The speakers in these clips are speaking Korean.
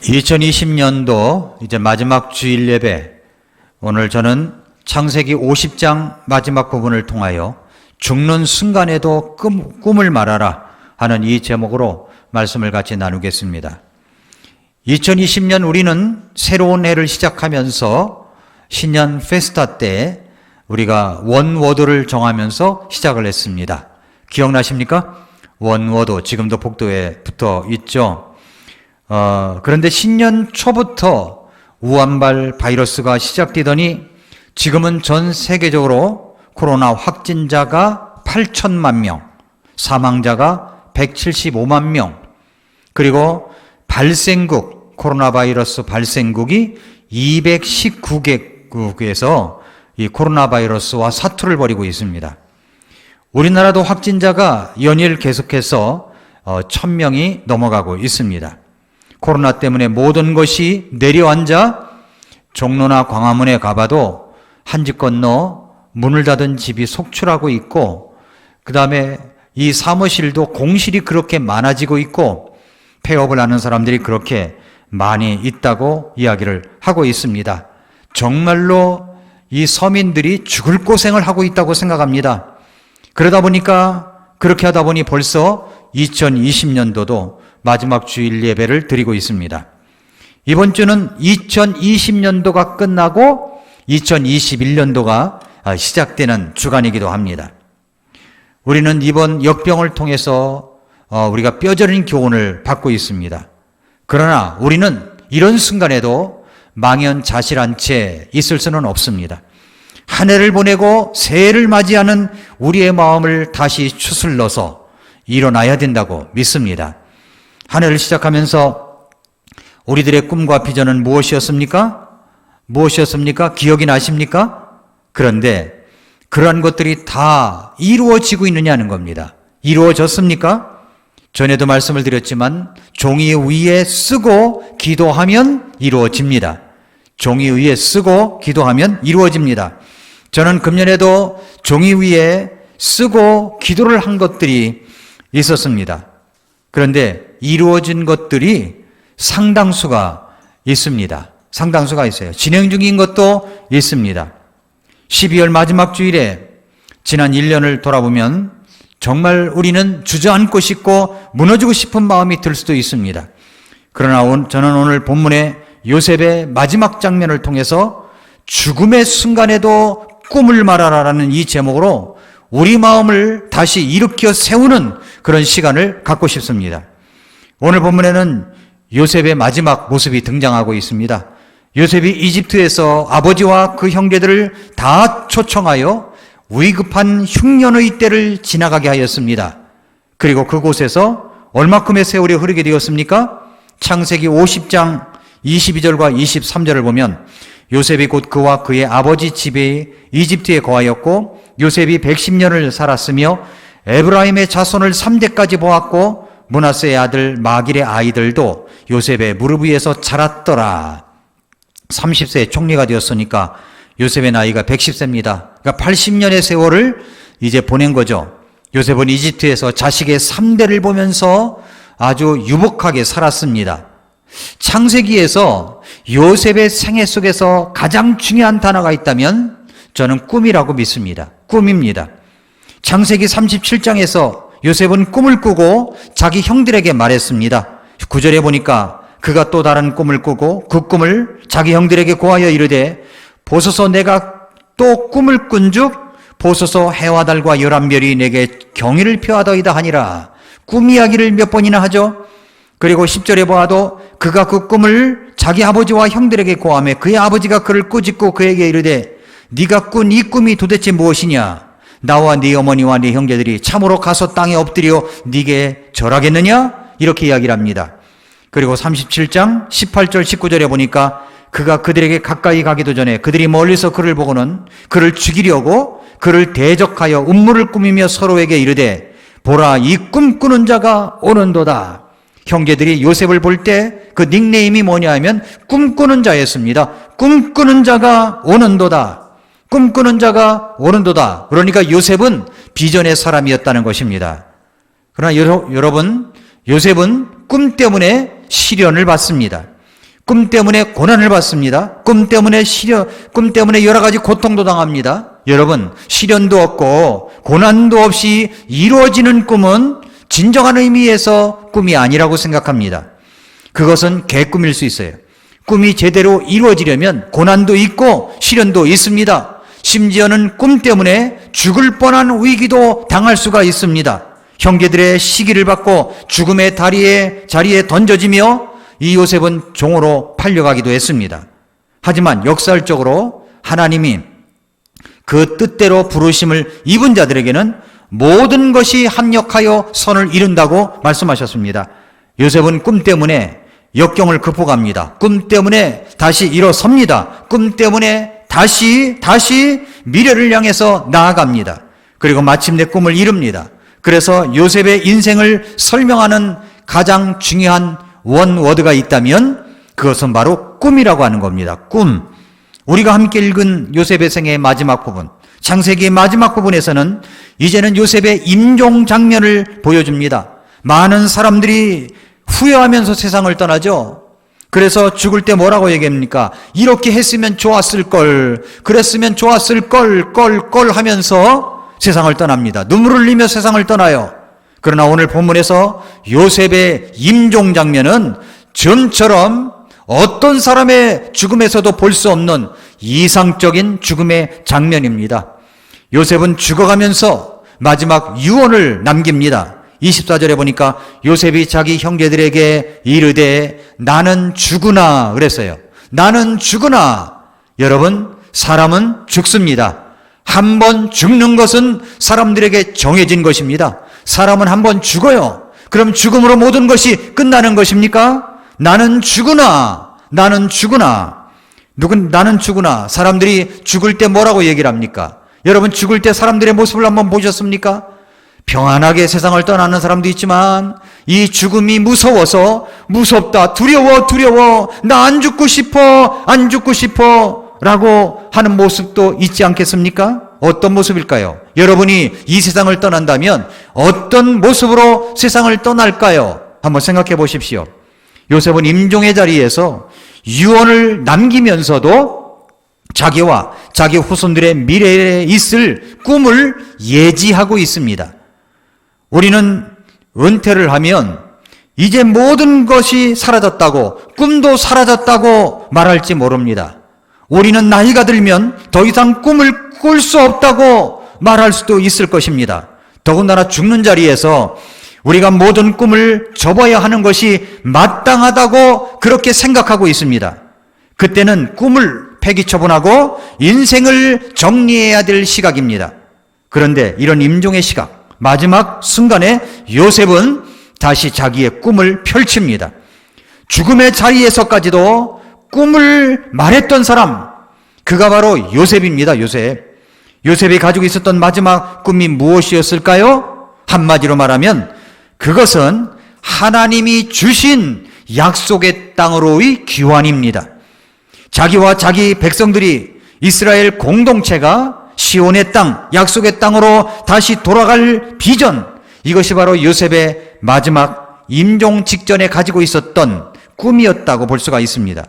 2020년도 이제 마지막 주일 예배, 오늘 저는 창세기 50장 마지막 부분을 통하여 죽는 순간에도 꿈을 말하라 하는 이 제목으로 말씀을 같이 나누겠습니다. 2020년 우리는 새로운 해를 시작하면서 신년 페스타 때 우리가 원워드를 정하면서 시작을 했습니다. 기억나십니까? 원워드, 지금도 복도에 붙어 있죠. 그런데 신년 초부터 우한발 바이러스가 시작되더니 지금은 전 세계적으로 코로나 확진자가 8천만 명, 사망자가 175만 명, 그리고 코로나 바이러스 발생국이 219개국에서 이 코로나 바이러스와 사투를 벌이고 있습니다. 우리나라도 확진자가 연일 계속해서 1000명이 넘어가고 있습니다. 코로나 때문에 모든 것이 내려앉아 종로나 광화문에 가봐도 한 집 건너 문을 닫은 집이 속출하고 있고, 그 다음에 이 사무실도 공실이 그렇게 많아지고 있고 폐업을 하는 사람들이 그렇게 많이 있다고 이야기를 하고 있습니다. 정말로 이 서민들이 죽을 고생을 하고 있다고 생각합니다. 그렇게 하다 보니 벌써 2020년도도 마지막 주일 예배를 드리고 있습니다. 이번 주는 2020년도가 끝나고 2021년도가 시작되는 주간이기도 합니다. 우리는 이번 역병을 통해서 우리가 뼈저린 교훈을 받고 있습니다. 그러나 우리는 이런 순간에도 망연자실한 채 있을 수는 없습니다. 한 해를 보내고 새해를 맞이하는 우리의 마음을 다시 추슬러서 일어나야 된다고 믿습니다. 한 해를 시작하면서 우리들의 꿈과 비전은 무엇이었습니까? 기억이 나십니까? 그런데 그러한 것들이 다 이루어지고 있느냐는 겁니다. 이루어졌습니까? 전에도 말씀을 드렸지만 종이 위에 쓰고 기도하면 이루어집니다. 종이 위에 쓰고 기도하면 이루어집니다. 저는 금년에도 종이 위에 쓰고 기도를 한 것들이 있었습니다. 그런데 이루어진 것들이 상당수가 있습니다. 상당수가 있어요. 진행 중인 것도 있습니다. 12월 마지막 주일에 지난 1년을 돌아보면 정말 우리는 주저앉고 싶고 무너지고 싶은 마음이 들 수도 있습니다. 그러나 저는 오늘 본문의 요셉의 마지막 장면을 통해서 죽음의 순간에도 꿈을 말하라라는 이 제목으로 우리 마음을 다시 일으켜 세우는 그런 시간을 갖고 싶습니다. 오늘 본문에는 요셉의 마지막 모습이 등장하고 있습니다. 요셉이 이집트에서 아버지와 그 형제들을 다 초청하여 위급한 흉년의 때를 지나가게 하였습니다. 그리고 그곳에서 얼마큼의 세월이 흐르게 되었습니까? 창세기 50장 22절과 23절을 보면 요셉이 곧 그와 그의 아버지 집에 이집트에 거하였고 요셉이 110년을 살았으며 에브라임의 자손을 3대까지 보았고 므낫세의 아들 마길의 아이들도 요셉의 무릎 위에서 자랐더라. 30세에 총리가 되었으니까 요셉의 나이가 110세입니다. 그러니까 80년의 세월을 이제 보낸 거죠. 요셉은 이집트에서 자식의 3대를 보면서 아주 유복하게 살았습니다. 창세기에서 요셉의 생애 속에서 가장 중요한 단어가 있다면 저는 꿈이라고 믿습니다. 꿈입니다. 창세기 37장에서 요셉은 꿈을 꾸고 자기 형들에게 말했습니다. 9절에 보니까 그가 또 다른 꿈을 꾸고 그 꿈을 자기 형들에게 고하여 이르되 보소서 내가 또 꿈을 꾼즉 보소서 해와 달과 11별이 내게 경의를 표하더이다 하니라. 꿈 이야기를 몇 번이나 하죠. 그리고 10절에 보아도 그가 그 꿈을 자기 아버지와 형들에게 고하며 그의 아버지가 그를 꾸짖고 그에게 이르되 네가 꾼 이 꿈이 도대체 무엇이냐? 나와 네 어머니와 네 형제들이 참으로 가서 땅에 엎드려 네게 절하겠느냐? 이렇게 이야기를 합니다. 그리고 37장 18절 19절에 보니까 그가 그들에게 가까이 가기도 전에 그들이 멀리서 그를 보고는 그를 죽이려고 그를 대적하여 음모를 꾸미며 서로에게 이르되 보라 이 꿈꾸는 자가 오는도다. 형제들이 요셉을 볼 때 그 닉네임이 뭐냐 하면 꿈꾸는 자였습니다. 꿈꾸는 자가 오는도다. 꿈꾸는 자가 오는도다. 그러니까 요셉은 비전의 사람이었다는 것입니다. 그러나 여러분, 요셉은 꿈 때문에 시련을 받습니다. 꿈 때문에 고난을 받습니다. 꿈 때문에 여러 가지 고통도 당합니다. 여러분, 시련도 없고 고난도 없이 이루어지는 꿈은 진정한 의미에서 꿈이 아니라고 생각합니다. 그것은 개꿈일 수 있어요. 꿈이 제대로 이루어지려면 고난도 있고 시련도 있습니다. 심지어는 꿈 때문에 죽을 뻔한 위기도 당할 수가 있습니다. 형제들의 시기를 받고 죽음의 자리에 던져지며 이 요셉은 종으로 팔려가기도 했습니다. 하지만 역설적으로 하나님이 그 뜻대로 부르심을 입은 자들에게는 모든 것이 합력하여 선을 이룬다고 말씀하셨습니다. 요셉은 꿈 때문에 역경을 극복합니다. 꿈 때문에 다시 일어섭니다. 꿈 때문에 다시 미래를 향해서 나아갑니다. 그리고 마침내 꿈을 이룹니다. 그래서 요셉의 인생을 설명하는 가장 중요한 원워드가 있다면 그것은 바로 꿈이라고 하는 겁니다. 꿈. 우리가 함께 읽은 요셉의 생애의 마지막 부분, 창세기의 마지막 부분에서는 이제는 요셉의 임종 장면을 보여줍니다. 많은 사람들이 후회하면서 세상을 떠나죠. 그래서 죽을 때 뭐라고 얘기합니까? 이렇게 했으면 좋았을 걸, 그랬으면 좋았을 걸 하면서 세상을 떠납니다. 눈물을 흘리며 세상을 떠나요. 그러나 오늘 본문에서 요셉의 임종 장면은 점처럼 어떤 사람의 죽음에서도 볼 수 없는 이상적인 죽음의 장면입니다. 요셉은 죽어가면서 마지막 유언을 남깁니다. 24절에 보니까 요셉이 자기 형제들에게 이르되 나는 죽으나 그랬어요. 나는 죽으나. 여러분, 사람은 죽습니다. 한 번 죽는 것은 사람들에게 정해진 것입니다. 사람은 한 번 죽어요. 그럼 죽음으로 모든 것이 끝나는 것입니까? 나는 죽으나. 나는 죽으나. 나는 죽으나. 사람들이 죽을 때 뭐라고 얘기를 합니까? 여러분, 죽을 때 사람들의 모습을 한번 보셨습니까? 평안하게 세상을 떠나는 사람도 있지만 이 죽음이 무서워서 무섭다, 두려워, 나 안 죽고 싶어 라고 하는 모습도 있지 않겠습니까? 어떤 모습일까요? 여러분이 이 세상을 떠난다면 어떤 모습으로 세상을 떠날까요? 한번 생각해 보십시오. 요셉은 임종의 자리에서 유언을 남기면서도 자기와 자기 후손들의 미래에 있을 꿈을 예지하고 있습니다. 우리는 은퇴를 하면 이제 모든 것이 사라졌다고, 꿈도 사라졌다고 말할지 모릅니다. 우리는 나이가 들면 더 이상 꿈을 꿀 수 없다고 말할 수도 있을 것입니다. 더군다나 죽는 자리에서 우리가 모든 꿈을 접어야 하는 것이 마땅하다고 그렇게 생각하고 있습니다. 그때는 꿈을 폐기처분하고 인생을 정리해야 될 시각입니다. 그런데 이런 임종의 시각, 마지막 순간에 요셉은 다시 자기의 꿈을 펼칩니다. 죽음의 자리에서까지도 꿈을 말했던 사람, 그가 바로 요셉입니다. 요셉이 가지고 있었던 마지막 꿈이 무엇이었을까요? 한마디로 말하면 그것은 하나님이 주신 약속의 땅으로의 귀환입니다. 자기와 자기 백성들이, 이스라엘 공동체가 시온의 땅, 약속의 땅으로 다시 돌아갈 비전, 이것이 바로 요셉의 마지막 임종 직전에 가지고 있었던 꿈이었다고 볼 수가 있습니다.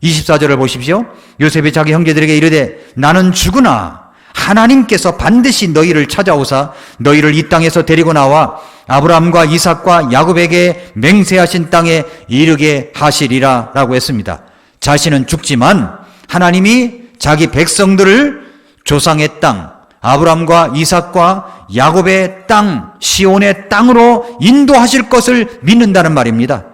24절을 보십시오. 요셉이 자기 형제들에게 이르되 나는 죽으나 하나님께서 반드시 너희를 찾아오사 너희를 이 땅에서 데리고 나와 아브라함과 이삭과 야곱에게 맹세하신 땅에 이르게 하시리라 라고 했습니다. 자신은 죽지만 하나님이 자기 백성들을 조상의 땅, 아브라함과 이삭과 야곱의 땅, 시온의 땅으로 인도하실 것을 믿는다는 말입니다.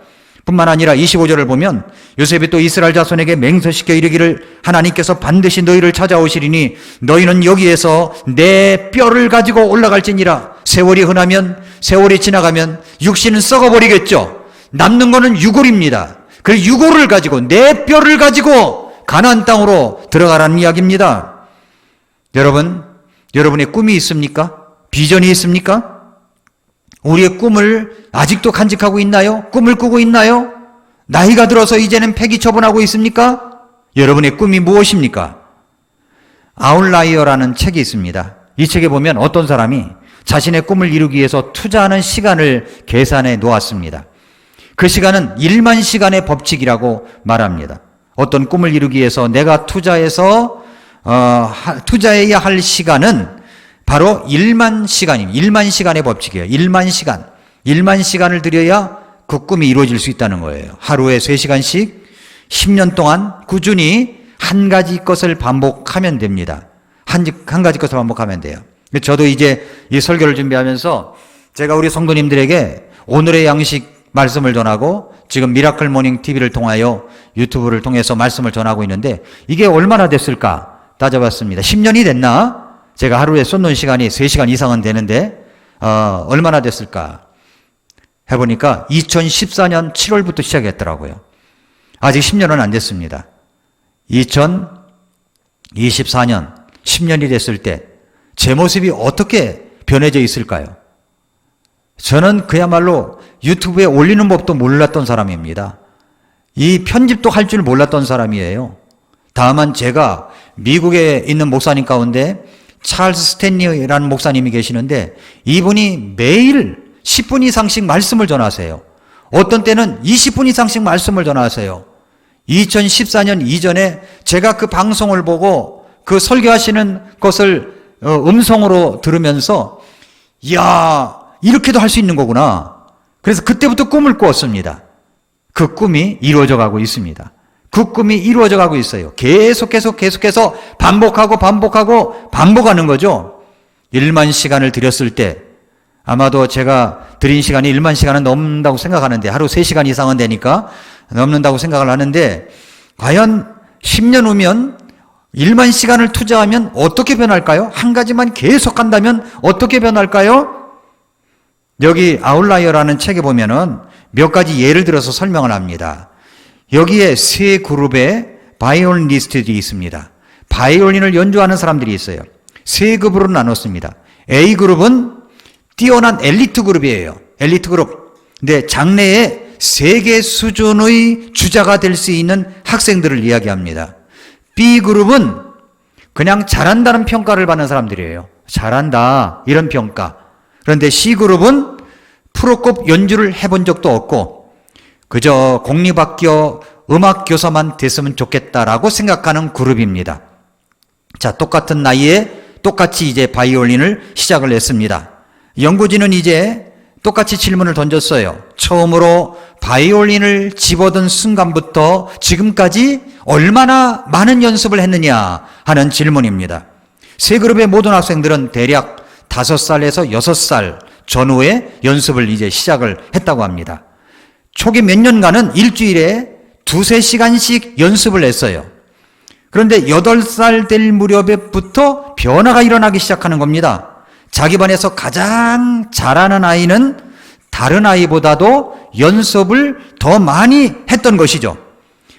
뿐만 아니라 25절을 보면 요셉이 또 이스라엘 자손에게 맹세시켜 이르기를 하나님께서 반드시 너희를 찾아오시리니 너희는 여기에서 내 뼈를 가지고 올라갈지니라. 세월이 지나가면 육신은 썩어버리겠죠. 남는 거는 유골입니다. 그 유골을 가지고, 내 뼈를 가지고 가나안 땅으로 들어가라는 이야기입니다. 여러분, 여러분의 꿈이 있습니까? 비전이 있습니까? 우리의 꿈을 아직도 간직하고 있나요? 꿈을 꾸고 있나요? 나이가 들어서 이제는 폐기처분하고 있습니까? 여러분의 꿈이 무엇입니까? 아웃라이어라는 책이 있습니다. 이 책에 보면 어떤 사람이 자신의 꿈을 이루기 위해서 투자하는 시간을 계산해 놓았습니다. 그 시간은 1만 시간의 법칙이라고 말합니다. 어떤 꿈을 이루기 위해서 내가 투자해야 할 시간은 바로 1만 시간입니다. 1만 시간의 법칙이에요. 1만 시간. 1만 시간을 들여야 그 꿈이 이루어질 수 있다는 거예요. 하루에 3시간씩 10년 동안 꾸준히 한 가지 것을 반복하면 됩니다. 한 가지 것을 반복하면 돼요. 저도 이제 이 설교를 준비하면서 제가 우리 성도님들에게 오늘의 양식 말씀을 전하고 지금 미라클 모닝 TV를 통하여 유튜브를 통해서 말씀을 전하고 있는데 이게 얼마나 됐을까 따져봤습니다. 10년이 됐나? 제가 하루에 쏟는 시간이 3시간 이상은 되는데 얼마나 됐을까 해보니까 2014년 7월부터 시작했더라고요. 아직 10년은 안 됐습니다. 2024년 10년이 됐을 때 제 모습이 어떻게 변해져 있을까요? 저는 그야말로 유튜브에 올리는 법도 몰랐던 사람입니다. 이 편집도 할 줄 몰랐던 사람이에요. 다만 제가 미국에 있는 목사님 가운데 찰스 스탠리라는 목사님이 계시는데 이분이 매일 10분 이상씩 말씀을 전하세요. 어떤 때는 20분 이상씩 말씀을 전하세요. 2014년 이전에 제가 그 방송을 보고 그 설교하시는 것을 음성으로 들으면서 이야 이렇게도 할 수 있는 거구나. 그래서 그때부터 꿈을 꾸었습니다. 그 꿈이 이루어져 가고 있습니다. 그 꿈이 이루어져 가고 있어요. 계속해서 반복하는 거죠. 1만 시간을 드렸을 때 아마도 제가 드린 시간이 1만 시간은 넘는다고 생각하는데 하루 3시간 이상은 되니까 넘는다고 생각을 하는데 과연 10년 후면 1만 시간을 투자하면 어떻게 변할까요? 한 가지만 계속 한다면 어떻게 변할까요? 여기 아웃라이어라는 책에 보면은 몇 가지 예를 들어서 설명을 합니다. 여기에 세 그룹의 바이올리니스트들이 있습니다. 바이올린을 연주하는 사람들이 있어요. 세 급으로 나눴습니다. A그룹은 뛰어난 엘리트 그룹이에요. 엘리트 그룹. 근데 장래에 세계 수준의 주자가 될 수 있는 학생들을 이야기합니다. B그룹은 그냥 잘한다는 평가를 받는 사람들이에요. 잘한다 이런 평가. 그런데 C그룹은 프로급 연주를 해본 적도 없고 그저 공립학교 음악교사만 됐으면 좋겠다라고 생각하는 그룹입니다. 자, 똑같은 나이에 똑같이 이제 바이올린을 시작을 했습니다. 연구진은 이제 똑같이 질문을 던졌어요. 처음으로 바이올린을 집어든 순간부터 지금까지 얼마나 많은 연습을 했느냐 하는 질문입니다. 세 그룹의 모든 학생들은 대략 5살에서 6살 전후에 연습을 이제 시작을 했다고 합니다. 초기 몇 년간은 일주일에 2-3시간씩 연습을 했어요. 그런데 8살 될 무렵부터 변화가 일어나기 시작하는 겁니다. 자기 반에서 가장 잘하는 아이는 다른 아이보다도 연습을 더 많이 했던 것이죠.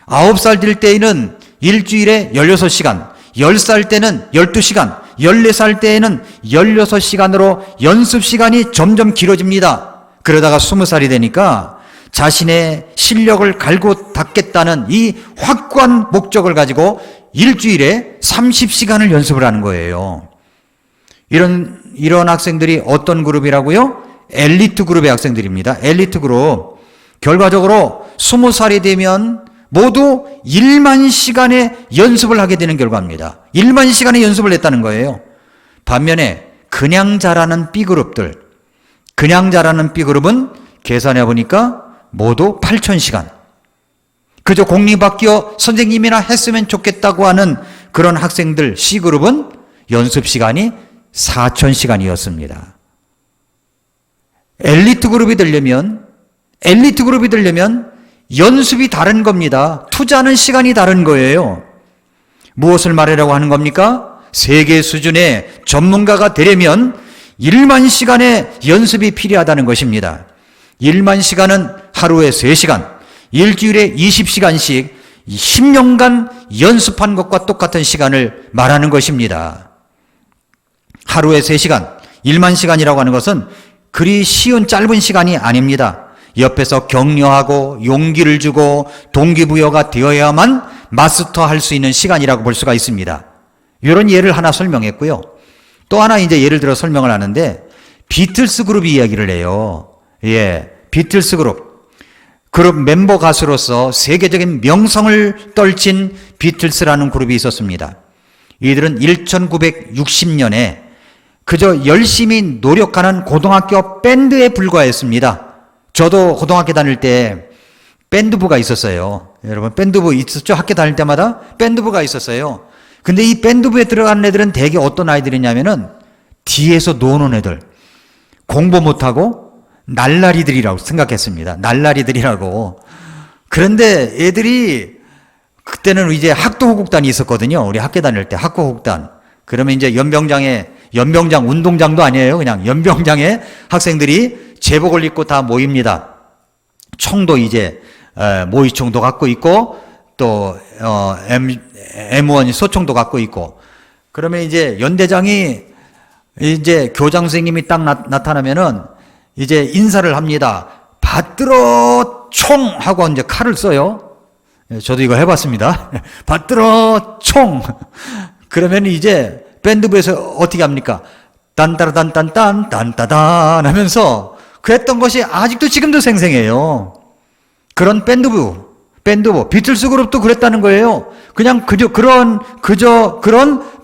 9살 될 때에는 일주일에 16시간, 10살 때는 12시간, 14살 때에는 16시간으로 연습 시간이 점점 길어집니다. 그러다가 20살이 되니까 자신의 실력을 갈고 닦겠다는 이 확고한 목적을 가지고 일주일에 30시간을 연습을 하는 거예요. 이런 학생들이 어떤 그룹이라고요? 엘리트 그룹의 학생들입니다. 엘리트 그룹. 결과적으로 20살이 되면 모두 1만 시간의 연습을 하게 되는 결과입니다. 1만 시간의 연습을 했다는 거예요. 반면에 그냥 잘하는 B그룹들, 그냥 잘하는 B그룹은 계산해 보니까 모두 8,000시간. 그저 공립학교 선생님이나 했으면 좋겠다고 하는 그런 학생들 C그룹은 연습 시간이 4,000시간이었습니다. 엘리트 그룹이 되려면 연습이 다른 겁니다. 투자하는 시간이 다른 거예요. 무엇을 말하려고 하는 겁니까? 세계 수준의 전문가가 되려면 1만 시간의 연습이 필요하다는 것입니다. 1만 시간은 하루에 3시간, 일주일에 20시간씩 10년간 연습한 것과 똑같은 시간을 말하는 것입니다. 하루에 3시간, 1만 시간이라고 하는 것은 그리 쉬운 짧은 시간이 아닙니다. 옆에서 격려하고 용기를 주고 동기부여가 되어야만 마스터할 수 있는 시간이라고 볼 수가 있습니다. 이런 예를 하나 설명했고요. 또 하나 이제 예를 들어 설명을 하는데 비틀스 그룹이 이야기를 해요. 비틀스 그룹. 그룹 멤버 가수로서 세계적인 명성을 떨친 비틀스라는 그룹이 있었습니다. 이들은 1960년에 그저 열심히 노력하는 고등학교 밴드에 불과했습니다. 저도 고등학교 다닐 때 밴드부가 있었어요. 여러분 밴드부 있었죠? 학교 다닐 때마다 밴드부가 있었어요. 근데 이 밴드부에 들어가는 애들은 대개 어떤 아이들이냐면은 뒤에서 노는 애들, 공부 못하고 날라리들이라고 생각했습니다. 날라리들이라고. 그런데 애들이 그때는 이제 학도호국단이 있었거든요. 우리 학교 다닐 때 학도호국단. 그러면 이제 연병장 운동장도 아니에요. 그냥 연병장에 학생들이 제복을 입고 다 모입니다. 총도 이제 모의총도 갖고 있고 또 M1 소총도 갖고 있고. 그러면 이제 연대장이 이제 교장 선생님이 딱 나타나면은 이제 인사를 합니다. 받들어 총 하고 이제 칼을 써요. 저도 이거 해봤습니다. 받들어 총. 그러면 이제 밴드부에서 어떻게 합니까? 딴따라단딴딴 딴따단 하면서 그랬던 것이 아직도 지금도 생생해요. 그런 밴드부, 비틀스 그룹도 그랬다는 거예요. 그냥 그런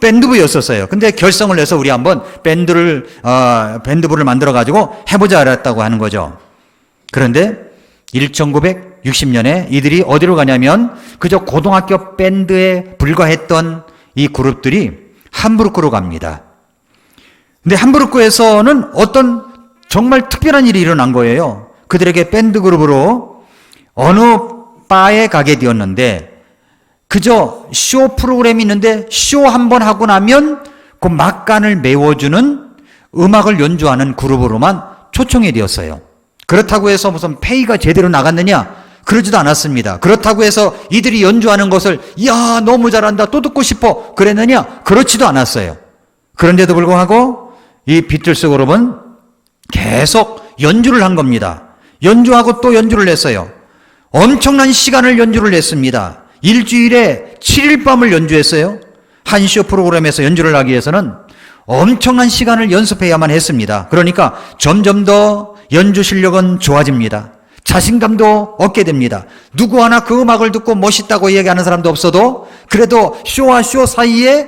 밴드부였었어요. 근데 결성을 해서 우리 한번 밴드부를 만들어가지고 해보자 그랬다고 하는 거죠. 그런데 1960년에 이들이 어디로 가냐면 그저 고등학교 밴드에 불과했던 이 그룹들이 함부르크로 갑니다. 근데 함부르크에서는 어떤 정말 특별한 일이 일어난 거예요. 그들에게 밴드 그룹으로 어느 바에 가게 되었는데 그저 쇼 프로그램이 있는데 쇼 한번 하고 나면 그 막간을 메워주는 음악을 연주하는 그룹으로만 초청이 되었어요. 그렇다고 해서 무슨 페이가 제대로 나갔느냐? 그러지도 않았습니다. 그렇다고 해서 이들이 연주하는 것을 이야 너무 잘한다 또 듣고 싶어 그랬느냐? 그렇지도 않았어요. 그런데도 불구하고 이 비틀스 그룹은 계속 연주를 한 겁니다. 연주하고 또 연주를 했어요. 엄청난 시간을 연주를 했습니다. 일주일에 7일 밤을 연주했어요. 한 쇼 프로그램에서 연주를 하기 위해서는 엄청난 시간을 연습해야만 했습니다. 그러니까 점점 더 연주 실력은 좋아집니다. 자신감도 얻게 됩니다. 누구 하나 그 음악을 듣고 멋있다고 얘기하는 사람도 없어도 그래도 쇼와 쇼 사이에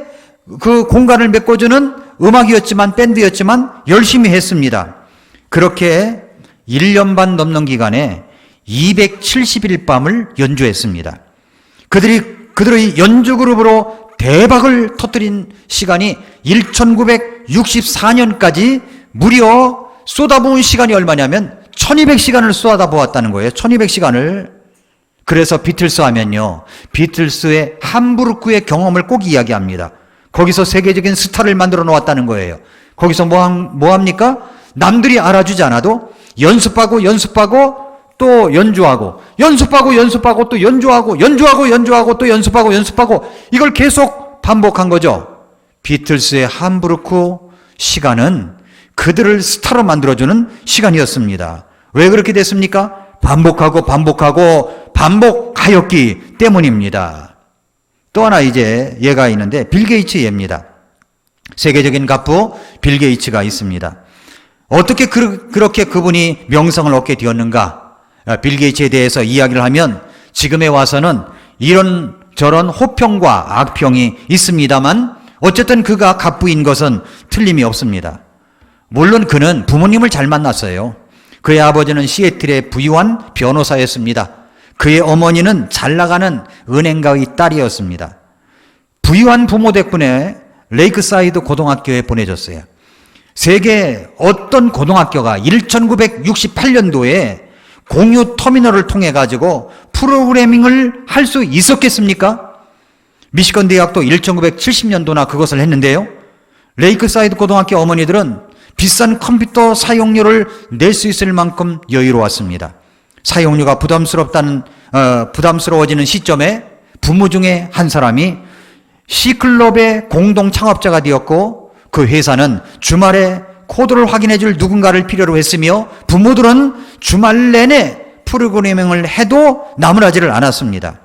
그 공간을 메꿔주는 음악이었지만 밴드였지만 열심히 했습니다. 그렇게 1년 반 넘는 기간에 270일 밤을 연주했습니다. 그들의 연주 그룹으로 대박을 터뜨린 시간이 1964년까지 무려 쏟아부은 시간이 얼마냐면 1200시간을 쏟아부었다는 거예요. 1200시간을. 그래서 비틀스 하면요. 비틀스의 함부르크의 경험을 꼭 이야기합니다. 거기서 세계적인 스타를 만들어 놓았다는 거예요. 거기서 뭐 합니까? 남들이 알아주지 않아도 연습하고 또 연주하고 또 연주하고 또 연습하고 이걸 계속 반복한 거죠. 비틀스의 함부르크 시간은 그들을 스타로 만들어주는 시간이었습니다. 왜 그렇게 됐습니까? 반복하였기 때문입니다. 또 하나 이제 예가 있는데 빌 게이츠 예입니다. 세계적인 가프 빌 게이츠가 있습니다. 어떻게 그렇게 그분이 명성을 얻게 되었는가? 빌 게이츠에 대해서 이야기를 하면 지금에 와서는 이런저런 호평과 악평이 있습니다만 어쨌든 그가 갑부인 것은 틀림이 없습니다. 물론 그는 부모님을 잘 만났어요. 그의 아버지는 시애틀의 부유한 변호사였습니다. 그의 어머니는 잘 나가는 은행가의 딸이었습니다. 부유한 부모 덕분에 레이크사이드 고등학교에 보내졌어요. 세계 어떤 고등학교가 1968년도에 공유 터미널을 통해 가지고 프로그래밍을 할 수 있었겠습니까? 미시건 대학도 1970년도나 그것을 했는데요. 레이크사이드 고등학교 어머니들은 비싼 컴퓨터 사용료를 낼 수 있을 만큼 여유로웠습니다. 사용료가 부담스러워지는 시점에 부모 중에 한 사람이 C클럽의 공동 창업자가 되었고 그 회사는 주말에 코드를 확인해 줄 누군가를 필요로 했으며 부모들은 주말 내내 프로그래밍을 해도 나무라지를 않았습니다.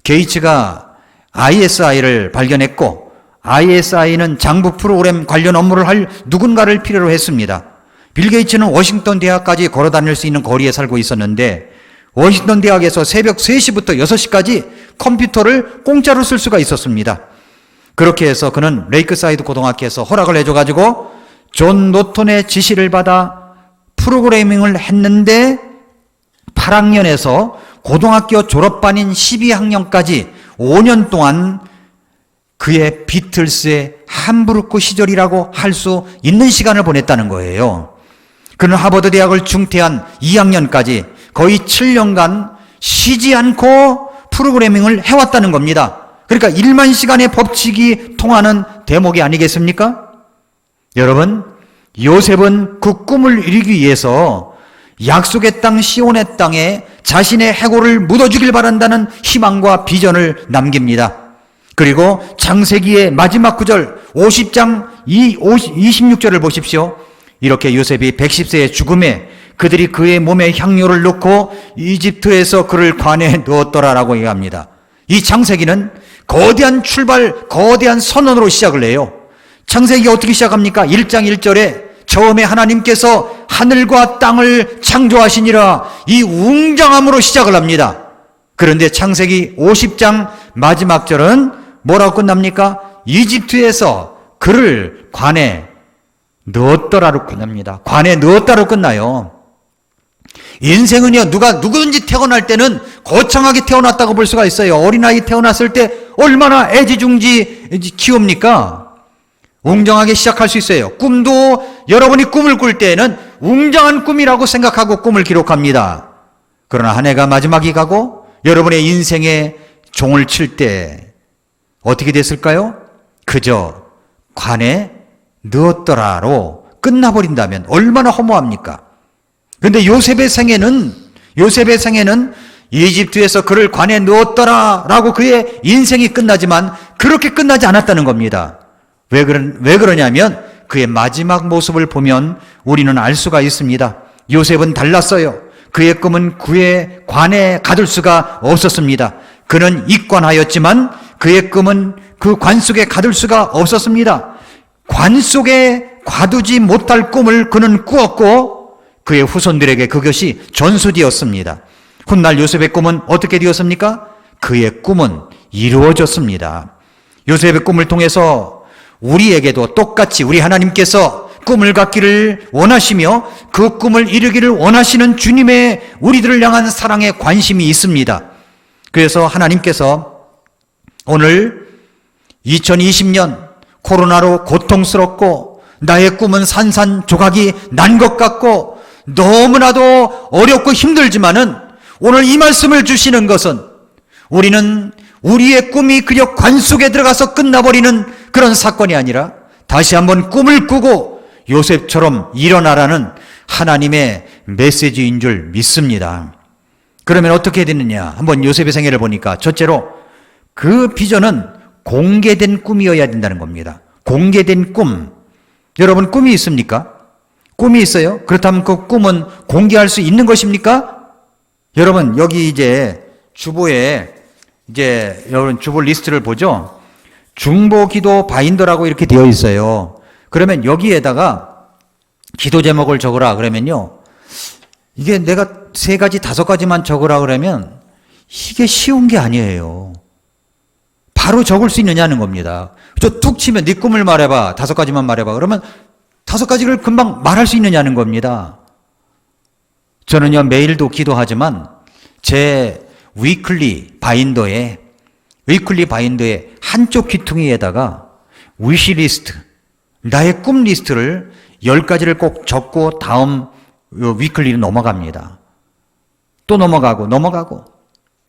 게이츠가 ISI를 발견했고 ISI는 장부 프로그램 관련 업무를 할 누군가를 필요로 했습니다. 빌 게이츠는 워싱턴 대학까지 걸어 다닐 수 있는 거리에 살고 있었는데 워싱턴 대학에서 새벽 3시부터 6시까지 컴퓨터를 공짜로 쓸 수가 있었습니다. 그렇게 해서 그는 레이크사이드 고등학교에서 허락을 해줘가지고 존 노턴의 지시를 받아 프로그래밍을 했는데 8학년에서 고등학교 졸업반인 12학년까지 5년 동안 그의 비틀스의 함부르크 시절이라고 할 수 있는 시간을 보냈다는 거예요. 그는 하버드 대학을 중퇴한 2학년까지 거의 7년간 쉬지 않고 프로그래밍을 해왔다는 겁니다. 그러니까 1만 시간의 법칙이 통하는 대목이 아니겠습니까? 여러분, 요셉은 그 꿈을 이루기 위해서 약속의 땅 시온의 땅에 자신의 해골을 묻어주길 바란다는 희망과 비전을 남깁니다. 그리고 창세기의 마지막 구절 50장 26절을 보십시오. 이렇게 요셉이 110세의 죽음에 그들이 그의 몸에 향료를 넣고 이집트에서 그를 관에 넣었더라라고 얘기합니다. 이 창세기는 거대한 출발, 거대한 선언으로 시작을 해요. 창세기가 어떻게 시작합니까? 1장 1절에 처음에 하나님께서 하늘과 땅을 창조하시니라, 이 웅장함으로 시작을 합니다. 그런데 창세기 50장 마지막 절은 뭐라고 끝납니까? 이집트에서 그를 관에 넣었더라로 끝납니다. 관에 넣었다로 끝나요. 인생은요, 누구든지 태어날 때는 거창하게 태어났다고 볼 수가 있어요. 어린아이 태어났을 때 얼마나 애지중지 키웁니까? 웅장하게 시작할 수 있어요. 꿈도 여러분이 꿈을 꿀 때에는 웅장한 꿈이라고 생각하고 꿈을 기록합니다. 그러나 한 해가 마지막이 가고 여러분의 인생에 종을 칠 때 어떻게 됐을까요? 그저 관에 넣었더라로 끝나버린다면 얼마나 허무합니까? 그런데 요셉의 생애는 이집트에서 그를 관에 넣었더라라고 그의 인생이 끝나지만 그렇게 끝나지 않았다는 겁니다. 왜 그러냐면 그의 마지막 모습을 보면 우리는 알 수가 있습니다. 요셉은 달랐어요. 그의 꿈은 그의 관에 가둘 수가 없었습니다. 그는 입관하였지만 그의 꿈은 그 관 속에 가둘 수가 없었습니다. 관 속에 가두지 못할 꿈을 그는 꾸었고 그의 후손들에게 그것이 전수되었습니다. 훗날 요셉의 꿈은 어떻게 되었습니까? 그의 꿈은 이루어졌습니다. 요셉의 꿈을 통해서 우리에게도 똑같이 우리 하나님께서 꿈을 갖기를 원하시며 그 꿈을 이루기를 원하시는 주님의 우리들을 향한 사랑에 관심이 있습니다. 그래서 하나님께서 오늘 2020년 코로나로 고통스럽고 나의 꿈은 산산조각이 난 것 같고 너무나도 어렵고 힘들지만은 오늘 이 말씀을 주시는 것은 우리는 우리의 꿈이 그저 관 속에 들어가서 끝나버리는 그런 사건이 아니라 다시 한번 꿈을 꾸고 요셉처럼 일어나라는 하나님의 메시지인 줄 믿습니다. 그러면 어떻게 되느냐? 한번 요셉의 생애를 보니까 첫째로 그 비전은 공개된 꿈이어야 된다는 겁니다. 공개된 꿈. 여러분 꿈이 있습니까? 꿈이 있어요? 그렇다면 그 꿈은 공개할 수 있는 것입니까? 여러분 여기 이제 주보에 여러분 주보 리스트를 보죠. 중보기도 바인더라고 이렇게 되어 있어요. 그러면 여기에다가 기도 제목을 적으라 그러면요. 이게 내가 3가지, 5가지만 적으라 그러면 이게 쉬운 게 아니에요. 바로 적을 수 있느냐는 겁니다. 저 툭 치면 네 꿈을 말해봐. 5가지만 말해봐. 그러면 5가지를 금방 말할 수 있느냐는 겁니다. 저는요 매일도 기도하지만 제 위클리 바인더에 한쪽 귀퉁이에다가 위시리스트, 나의 꿈 리스트를 10가지를 꼭 적고 다음 위클리로 넘어갑니다. 또 넘어가고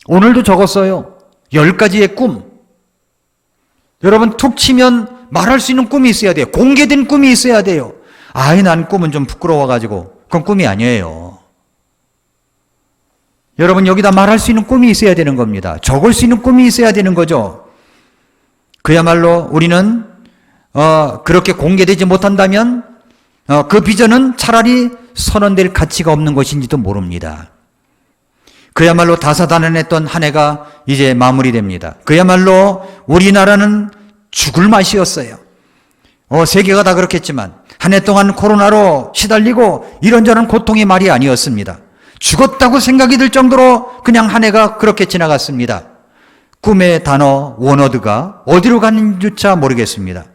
오늘도 적었어요. 10가지의 꿈. 여러분 툭 치면 말할 수 있는 꿈이 있어야 돼요. 공개된 꿈이 있어야 돼요. 난 꿈은 좀 부끄러워가지고 그건 꿈이 아니에요. 여러분 여기다 말할 수 있는 꿈이 있어야 되는 겁니다. 적을 수 있는 꿈이 있어야 되는 거죠. 그야말로 우리는 그렇게 공개되지 못한다면 그 비전은 차라리 선언될 가치가 없는 것인지도 모릅니다. 그야말로 다사다난했던 한 해가 이제 마무리됩니다. 그야말로 우리나라는 죽을 맛이었어요. 세계가 다 그렇겠지만 한 해 동안 코로나로 시달리고 이런저런 고통의 말이 아니었습니다. 죽었다고 생각이 들 정도로 그냥 한 해가 그렇게 지나갔습니다. 꿈의 단어 원어드가 어디로 갔는지조차 모르겠습니다.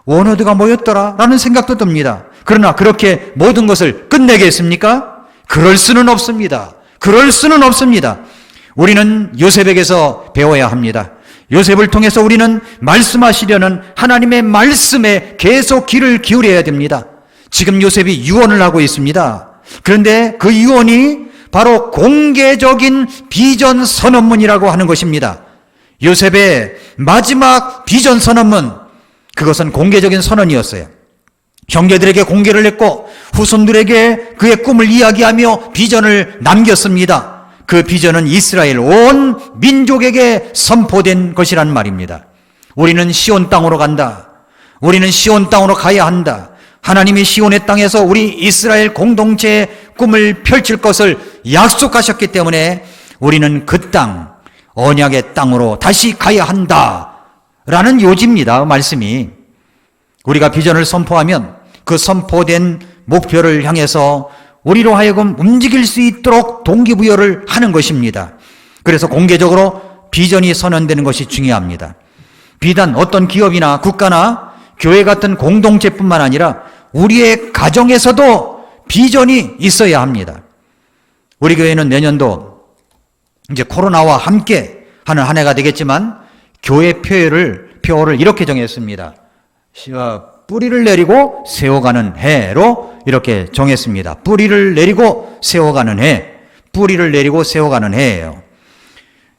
원어드가 뭐였더라? 라는 생각도 듭니다. 그러나 그렇게 모든 것을 끝내겠습니까? 그럴 수는 없습니다. 그럴 수는 없습니다. 우리는 요셉에게서 배워야 합니다. 요셉을 통해서 우리는 말씀하시려는 하나님의 말씀에 계속 귀를 기울여야 됩니다. 지금 요셉이 유언을 하고 있습니다. 그런데 그 유언이 바로 공개적인 비전 선언문이라고 하는 것입니다. 요셉의 마지막 비전 선언문, 그것은 공개적인 선언이었어요. 형제들에게 공개를 했고 후손들에게 그의 꿈을 이야기하며 비전을 남겼습니다. 그 비전은 이스라엘 온 민족에게 선포된 것이란 말입니다. 우리는 시온 땅으로 간다. 우리는 시온 땅으로 가야 한다. 하나님이 시온의 땅에서 우리 이스라엘 공동체의 꿈을 펼칠 것을 약속하셨기 때문에 우리는 그 땅, 언약의 땅으로 다시 가야 한다 라는 요지입니다. 말씀이. 우리가 비전을 선포하면 그 선포된 목표를 향해서 우리로 하여금 움직일 수 있도록 동기부여를 하는 것입니다. 그래서 공개적으로 비전이 선언되는 것이 중요합니다. 비단 어떤 기업이나 국가나 교회 같은 공동체뿐만 아니라 우리의 가정에서도 비전이 있어야 합니다. 우리 교회는 내년도 이제 코로나와 함께 하는 한 해가 되겠지만 교회 표를 이렇게 정했습니다. 뿌리를 내리고 세워가는 해로 이렇게 정했습니다. 뿌리를 내리고 세워가는 해. 뿌리를 내리고 세워가는 해예요.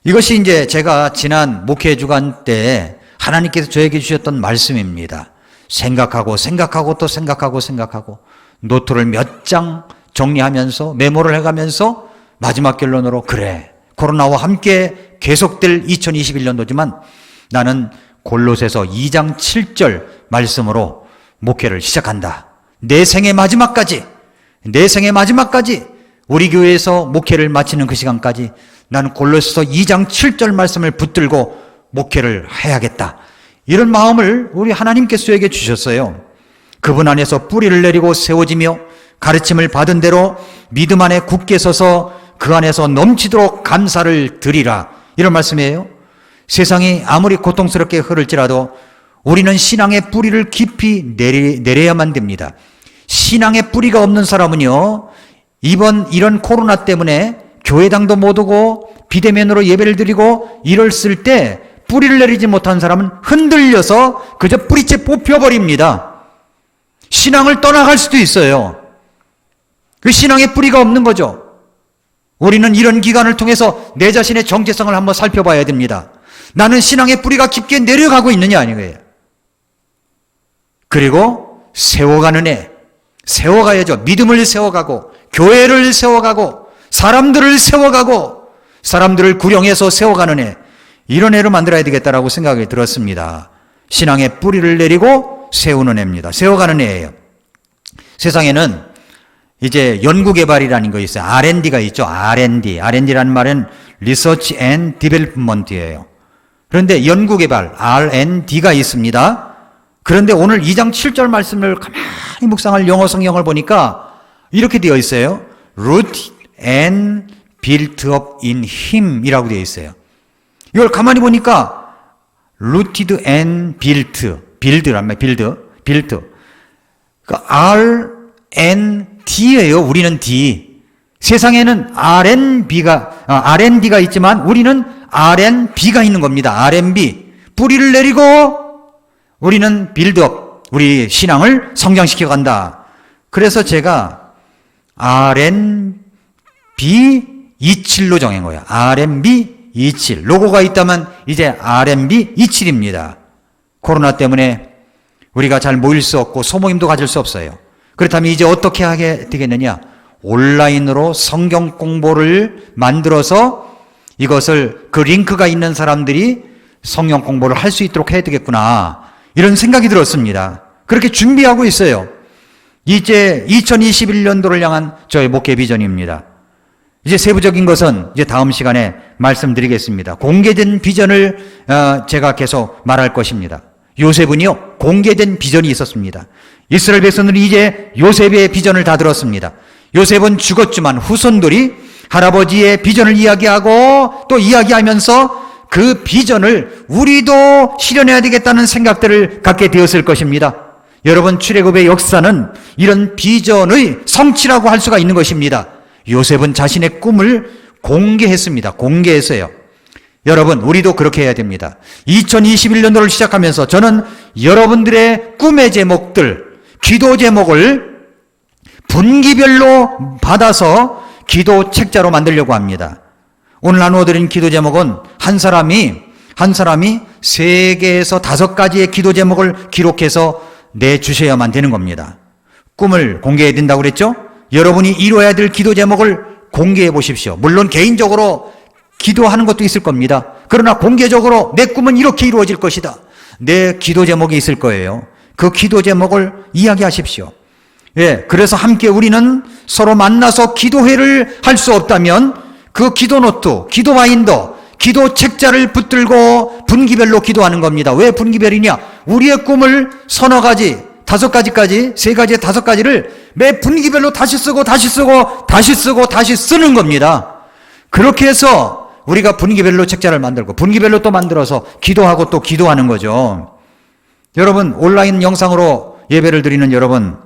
이것이 이제 제가 지난 목회 주간 때 하나님께서 저에게 주셨던 말씀입니다. 생각하고 또 생각하고 노트를 몇 장 정리하면서 메모를 해가면서 마지막 결론으로 그래, 코로나와 함께 계속될 2021년도지만 나는 골로새서 2장 7절 말씀으로 목회를 시작한다. 내 생의 마지막까지 우리 교회에서 목회를 마치는 그 시간까지 나는 골로새서 2장 7절 말씀을 붙들고 목회를 해야겠다. 이런 마음을 우리 하나님께서 저에게 주셨어요. 그분 안에서 뿌리를 내리고 세워지며 가르침을 받은 대로 믿음 안에 굳게 서서 그 안에서 넘치도록 감사를 드리라. 이런 말씀이에요. 세상이 아무리 고통스럽게 흐를지라도 우리는 신앙의 뿌리를 깊이 내려야만 됩니다. 신앙의 뿌리가 없는 사람은요, 이런 코로나 때문에 교회당도 못 오고 비대면으로 예배를 드리고 이랬을 때 뿌리를 내리지 못한 사람은 흔들려서 그저 뿌리채 뽑혀버립니다. 신앙을 떠나갈 수도 있어요. 그 신앙의 뿌리가 없는 거죠. 우리는 이런 기간을 통해서 내 자신의 정체성을 한번 살펴봐야 됩니다. 나는 신앙의 뿌리가 깊게 내려가고 있느냐 아니에요. 그리고 세워가는 애, 세워가야죠. 믿음을 세워가고 교회를 세워가고 사람들을 세워가고 사람들을 구령해서 세워가는 애, 이런 애로 만들어야 되겠다라고 생각이 들었습니다. 신앙의 뿌리를 내리고 세우는 애입니다. 세워가는 애예요. 세상에는 이제 연구개발이라는 거 있어요. R&D가 있죠. R&D라는 말은 Research and Development예요. 그런데 연구개발, R&D가 있습니다. 그런데 오늘 2장 7절 말씀을 가만히 묵상할 영어 성경을 보니까 이렇게 되어 있어요. Rooted and built up in Him 이라고 되어 있어요. 이걸 가만히 보니까 rooted and build란 말, build. 그러니까 R&D예요. 우리는 D. 세상에는 R&D가 있지만 우리는 R&B가 있는 겁니다. R&B. 뿌리를 내리고 우리는 빌드업, 우리 신앙을 성장시켜 간다. 그래서 제가 R&B 27로 정한 거예요. R&B 27. 로고가 있다면 이제 R&B 27입니다. 코로나 때문에 우리가 잘 모일 수 없고 소모임도 가질 수 없어요. 그렇다면 이제 어떻게 하게 되겠느냐? 온라인으로 성경 공부를 만들어서 이것을 그 링크가 있는 사람들이 성경 공부를 할 수 있도록 해야 되겠구나. 이런 생각이 들었습니다. 그렇게 준비하고 있어요. 이제 2021년도를 향한 저의 목회 비전입니다. 이제 세부적인 것은 이제 다음 시간에 말씀드리겠습니다. 공개된 비전을 제가 계속 말할 것입니다. 요셉은요, 공개된 비전이 있었습니다. 이스라엘 백성들이 이제 요셉의 비전을 다 들었습니다. 요셉은 죽었지만 후손들이 할아버지의 비전을 이야기하고 또 이야기하면서 그 비전을 우리도 실현해야 되겠다는 생각들을 갖게 되었을 것입니다. 여러분, 출애굽의 역사는 이런 비전의 성취라고 할 수가 있는 것입니다. 요셉은 자신의 꿈을 공개했습니다. 공개했어요. 여러분, 우리도 그렇게 해야 됩니다. 2021년도를 시작하면서 저는 여러분들의 꿈의 제목들, 기도 제목을 분기별로 받아서 기도 책자로 만들려고 합니다. 오늘 나누어드린 기도 제목은 한 사람이 3개에서 5가지의 기도 제목을 기록해서 내주셔야만 되는 겁니다. 꿈을 공개해야 된다고 그랬죠? 여러분이 이루어야 될 기도 제목을 공개해 보십시오. 물론 개인적으로 기도하는 것도 있을 겁니다. 그러나 공개적으로 내 꿈은 이렇게 이루어질 것이다. 내 기도 제목이 있을 거예요. 그 기도 제목을 이야기하십시오. 예, 그래서 함께 우리는 서로 만나서 기도회를 할 수 없다면 그 기도 노트, 기도 바인더, 기도 책자를 붙들고 분기별로 기도하는 겁니다. 왜 분기별이냐? 우리의 꿈을 서너 가지, 5가지까지, 3가지, 5가지를 매 분기별로 다시 쓰고 다시 쓰고 다시 쓰고 다시 쓰는 겁니다. 그렇게 해서 우리가 분기별로 책자를 만들고 분기별로 또 만들어서 기도하고 또 기도하는 거죠. 여러분, 온라인 영상으로 예배를 드리는 여러분,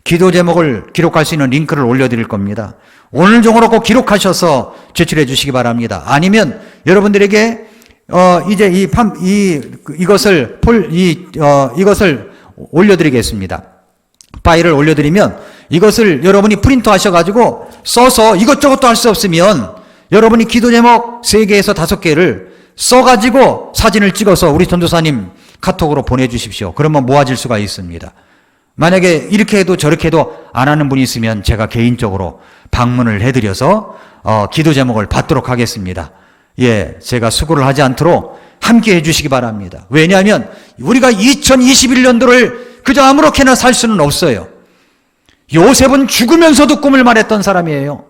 기도 제목을 기록할 수 있는 링크를 올려드릴 겁니다. 오늘 중으로 꼭 기록하셔서 제출해 주시기 바랍니다. 아니면 여러분들에게 이제 이것을 올려드리겠습니다. 파일을 올려드리면 이것을 여러분이 프린트 하셔가지고 써서 이것저것도 할 수 없으면 여러분이 기도 제목 3개에서 5개를 써가지고 사진을 찍어서 우리 전도사님 카톡으로 보내주십시오. 그러면 모아질 수가 있습니다. 만약에 이렇게 해도 저렇게 해도 안 하는 분이 있으면 제가 개인적으로 방문을 해드려서 기도 제목을 받도록 하겠습니다. 예, 제가 수고를 하지 않도록 함께 해주시기 바랍니다. 왜냐하면 우리가 2021년도를 그저 아무렇게나 살 수는 없어요. 요셉은 죽으면서도 꿈을 말했던 사람이에요.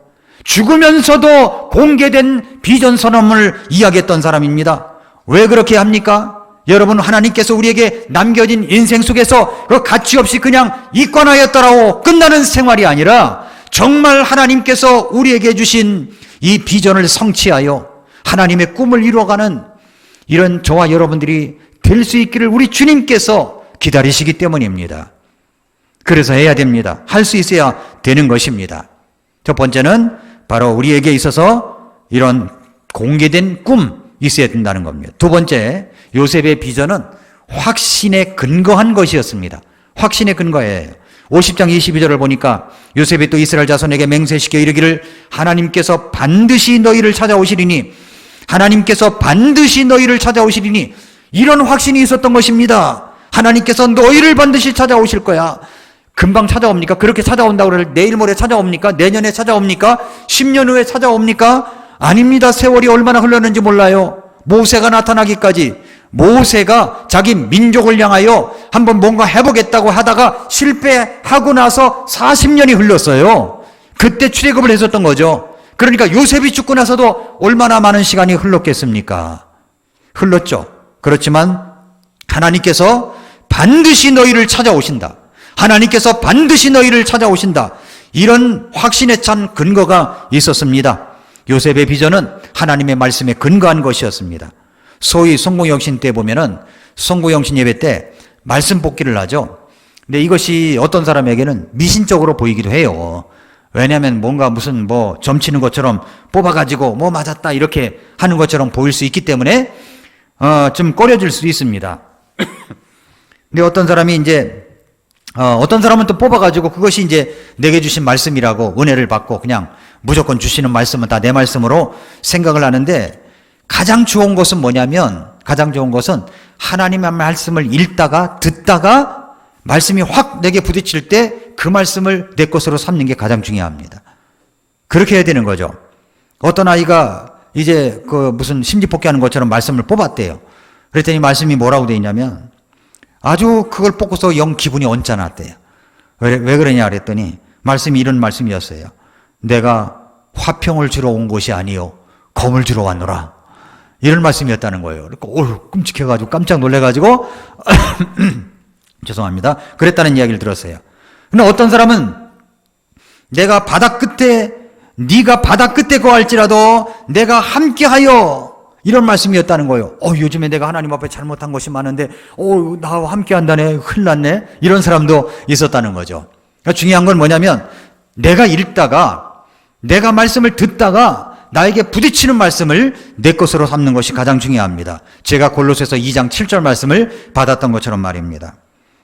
죽으면서도 공개된 비전 선언을 이야기했던 사람입니다. 왜 그렇게 합니까? 여러분, 하나님께서 우리에게 남겨진 인생 속에서 그 가치 없이 그냥 이권하였더라고 끝나는 생활이 아니라 정말 하나님께서 우리에게 주신 이 비전을 성취하여 하나님의 꿈을 이루어가는 이런 저와 여러분들이 될 수 있기를 우리 주님께서 기다리시기 때문입니다. 그래서 해야 됩니다. 할 수 있어야 되는 것입니다. 첫 번째는 바로 우리에게 있어서 이런 공개된 꿈 있어야 된다는 겁니다. 두 번째, 요셉의 비전은 확신에 근거한 것이었습니다. 확신에 근거해요. 50장 22절을 보니까 요셉이 또 이스라엘 자손에게 맹세시켜 이르기를 하나님께서 반드시 너희를 찾아오시리니 하나님께서 반드시 너희를 찾아오시리니 이런 확신이 있었던 것입니다. 하나님께서 너희를 반드시 찾아오실 거야. 금방 찾아옵니까? 그렇게 찾아온다고 그럴 내일 모레 찾아옵니까? 내년에 찾아옵니까? 10년 후에 찾아옵니까? 아닙니다. 세월이 얼마나 흘렀는지 몰라요. 모세가 나타나기까지 모세가 자기 민족을 향하여 한번 뭔가 해보겠다고 하다가 실패하고 나서 40년이 흘렀어요. 그때 출애굽을 했었던 거죠. 그러니까 요셉이 죽고 나서도 얼마나 많은 시간이 흘렀겠습니까? 흘렀죠. 그렇지만 하나님께서 반드시 너희를 찾아오신다. 하나님께서 반드시 너희를 찾아오신다. 이런 확신에 찬 근거가 있었습니다. 요셉의 비전은 하나님의 말씀에 근거한 것이었습니다. 소위 성공영신 때 보면은 성공영신 예배 때 말씀 뽑기를 하죠. 근데 이것이 어떤 사람에게는 미신적으로 보이기도 해요. 왜냐하면 뭔가 무슨 뭐 점치는 것처럼 뽑아가지고 뭐 맞았다 이렇게 하는 것처럼 보일 수 있기 때문에 좀 꺼려질 수도 있습니다. 근데 어떤 사람이 이제 어떤 사람은 또 뽑아가지고 그것이 이제 내게 주신 말씀이라고 은혜를 받고 그냥 무조건 주시는 말씀은 다 내 말씀으로 생각을 하는데 가장 좋은 것은 뭐냐면 가장 좋은 것은 하나님의 말씀을 읽다가 듣다가 말씀이 확 내게 부딪힐 때 그 말씀을 내 것으로 삼는 게 가장 중요합니다. 그렇게 해야 되는 거죠. 어떤 아이가 이제 그 무슨 심지뽑기하는 것처럼 말씀을 뽑았대요. 그랬더니 말씀이 뭐라고 돼 있냐면 아주 그걸 뽑고서 영 기분이 언짢았대요. 왜 그러냐 그랬더니 말씀이 이런 말씀이었어요. 내가 화평을 주러 온 것이 아니요 검을 주러 왔노라. 이런 말씀이었다는 거예요. 그러니까 끔찍해가지고 깜짝 놀래가지고 죄송합니다. 그랬다는 이야기를 들었어요. 근데 어떤 사람은 내가 바다 끝에 네가 바다 끝에 거할지라도 내가 함께하여, 이런 말씀이었다는 거예요. 요즘에 내가 하나님 앞에 잘못한 것이 많은데 나와 함께한다네, 큰일 났네, 이런 사람도 있었다는 거죠. 그러니까 중요한 건 뭐냐면, 내가 읽다가, 내가 말씀을 듣다가 나에게 부딪히는 말씀을 내 것으로 삼는 것이 가장 중요합니다. 제가 골로새서 2장 7절 말씀을 받았던 것처럼 말입니다.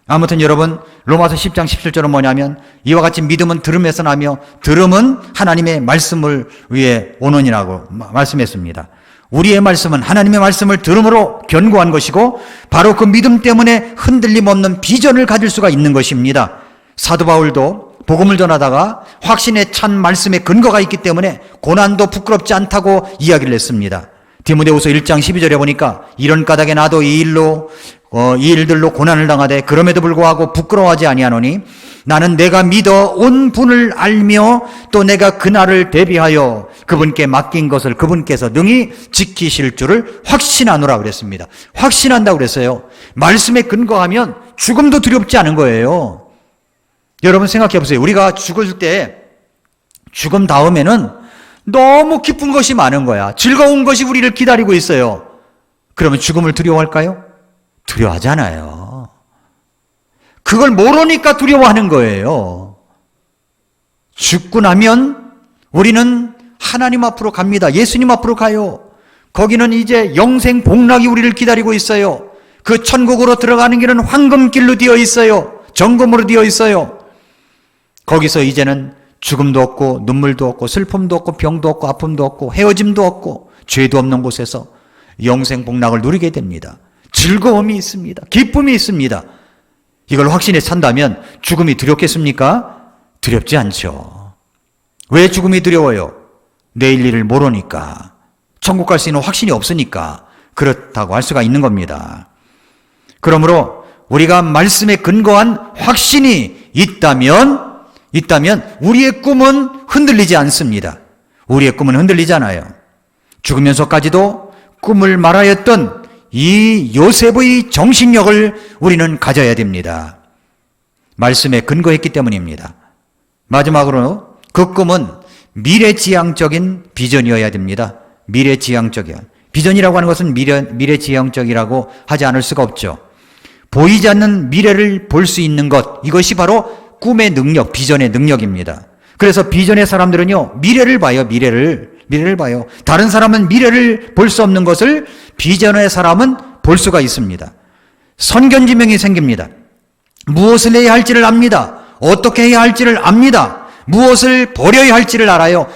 아무튼 여러분, 로마서 10장 17절은 뭐냐면, 이와 같이 믿음은 들음에서 나며 들음은 하나님의 말씀을 위해 오느니라고 말씀했습니다. 우리의 말씀은 하나님의 말씀을 들음으로 견고한 것이고, 바로 그 믿음 때문에 흔들림 없는 비전을 가질 수가 있는 것입니다. 사도 바울도 복음을 전하다가 확신에 찬 말씀에 근거가 있기 때문에 고난도 부끄럽지 않다고 이야기를 했습니다. 디모데후서 1장 12절에 보니까, 이런 까닭에 나도 이 일들로 고난을 당하되 그럼에도 불구하고 부끄러워하지 아니하노니 나는 내가 믿어 온 분을 알며 또 내가 그날을 대비하여 그분께 맡긴 것을 그분께서 능히 지키실 줄을 확신하노라 그랬습니다. 확신한다고 그랬어요. 말씀에 근거하면 죽음도 두렵지 않은 거예요. 여러분 생각해 보세요. 우리가 죽을 때, 죽음 다음에는 너무 기쁜 것이 많은 거야. 즐거운 것이 우리를 기다리고 있어요. 그러면 죽음을 두려워할까요? 두려워하잖아요. 그걸 모르니까 두려워하는 거예요. 죽고 나면 우리는 하나님 앞으로 갑니다. 예수님 앞으로 가요. 거기는 이제 영생 복락이 우리를 기다리고 있어요. 그 천국으로 들어가는 길은 황금길로 되어 있어요. 정금으로 되어 있어요. 거기서 이제는 죽음도 없고 눈물도 없고 슬픔도 없고 병도 없고 아픔도 없고 헤어짐도 없고 죄도 없는 곳에서 영생 복락을 누리게 됩니다. 즐거움이 있습니다. 기쁨이 있습니다. 이걸 확신에 찬다면 죽음이 두렵겠습니까? 두렵지 않죠. 왜 죽음이 두려워요? 내일 일을 모르니까. 천국 갈 수 있는 확신이 없으니까 그렇다고 할 수가 있는 겁니다. 그러므로 우리가 말씀에 근거한 확신이 있다면 우리의 꿈은 흔들리지 않습니다. 우리의 꿈은 흔들리지 않아요. 죽으면서까지도 꿈을 말하였던 이 요셉의 정신력을 우리는 가져야 됩니다. 말씀에 근거했기 때문입니다. 마지막으로 그 꿈은 미래지향적인 비전이어야 됩니다. 미래지향적이야. 비전이라고 하는 것은 미래지향적이라고 하지 않을 수가 없죠. 보이지 않는 미래를 볼 수 있는 것, 이것이 바로 꿈의 능력, 비전의 능력입니다. 그래서 비전의 사람들은요, 미래를 봐요. 미래를 봐요. 다른 사람은 미래를 볼 수 없는 것을 비전의 사람은 볼 수가 있습니다. 선견지명이 생깁니다. 무엇을 해야 할지를 압니다. 어떻게 해야 할지를 압니다. 무엇을 버려야 할지를 알아요.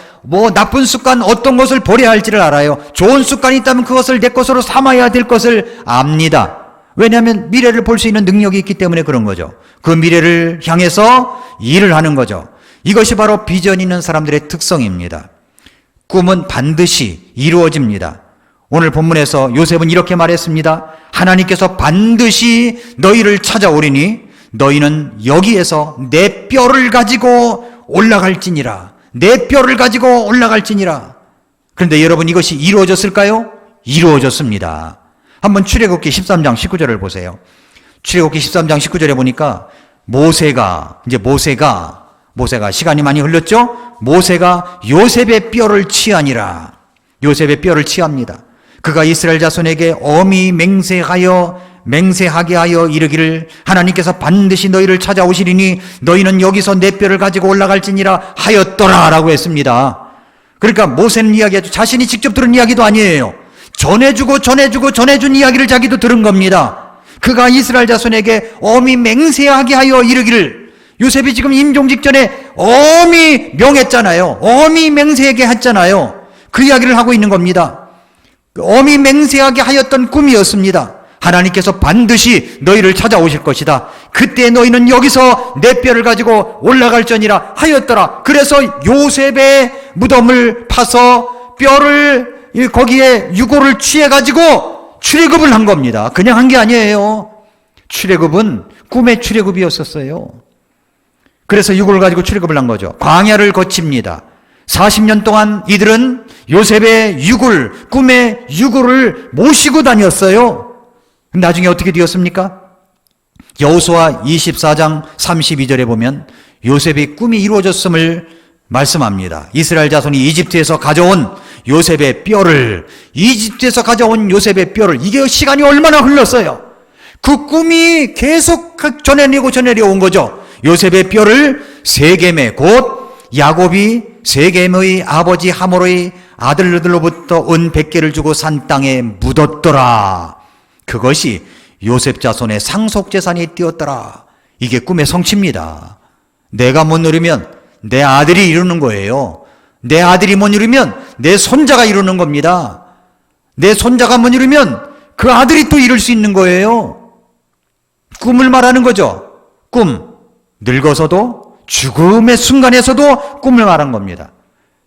나쁜 습관 어떤 것을 버려야 할지를 알아요. 좋은 습관이 있다면 그것을 내 것으로 삼아야 될 것을 압니다. 왜냐하면 미래를 볼 수 있는 능력이 있기 때문에 그런 거죠. 그 미래를 향해서 일을 하는 거죠. 이것이 바로 비전 있는 사람들의 특성입니다. 꿈은 반드시 이루어집니다. 오늘 본문에서 요셉은 이렇게 말했습니다. 하나님께서 반드시 너희를 찾아오리니 너희는 여기에서 내 뼈를 가지고 올라갈지니라. 내 뼈를 가지고 올라갈지니라. 그런데 여러분, 이것이 이루어졌을까요? 이루어졌습니다. 한번 출애굽기 13장 19절을 보세요. 출애굽기 13장 19절에 보니까 모세가 시간이 많이 흘렀죠? 모세가 요셉의 뼈를 취하니라. 요셉의 뼈를 취합니다. 그가 이스라엘 자손에게 엄히 맹세하게 하여 이르기를 하나님께서 반드시 너희를 찾아오시리니 너희는 여기서 내 뼈를 가지고 올라갈지니라 하였더라 라고 했습니다. 그러니까 모세는 이야기하죠. 자신이 직접 들은 이야기도 아니에요. 전해준 이야기를 자기도 들은 겁니다. 그가 이스라엘 자손에게 엄히 맹세하게 하여 이르기를, 요셉이 지금 임종 직전에 엄히 명했잖아요. 엄히 맹세하게 했잖아요. 그 이야기를 하고 있는 겁니다. 엄히 맹세하게 하였던 꿈이었습니다. 하나님께서 반드시 너희를 찾아오실 것이다. 그때 너희는 여기서 내 뼈를 가지고 올라갈지니라 하였더라. 그래서 요셉의 무덤을 파서 뼈를 거기에 유골을 취해가지고 출애굽을 한 겁니다. 그냥 한 게 아니에요. 출애굽은 꿈의 출애굽이었었어요. 그래서 유골을 가지고 출애굽을 한 거죠. 광야를 거칩니다. 40년 동안 이들은 요셉의 유골, 꿈의 유골을 모시고 다녔어요. 나중에 어떻게 되었습니까? 여호수아 24장 32절에 보면 요셉의 꿈이 이루어졌음을 말씀합니다. 이스라엘 자손이 이집트에서 가져온 요셉의 뼈를, 이게 시간이 얼마나 흘렀어요. 그 꿈이 계속 전해내려 온 거죠. 요셉의 뼈를 세겜에, 곧 야곱이 세겜의 아버지 하모르의 아들들로부터 은 100개를 주고 산 땅에 묻었더라. 그것이 요셉 자손의 상속재산이 되었더라. 이게 꿈의 성취입니다. 내가 못 누리면 내 아들이 이루는 거예요. 내 아들이 못 이루면 내 손자가 이루는 겁니다. 내 손자가 못 이루면 그 아들이 또 이룰 수 있는 거예요. 꿈을 말하는 거죠. 꿈. 늙어서도 죽음의 순간에서도 꿈을 말한 겁니다.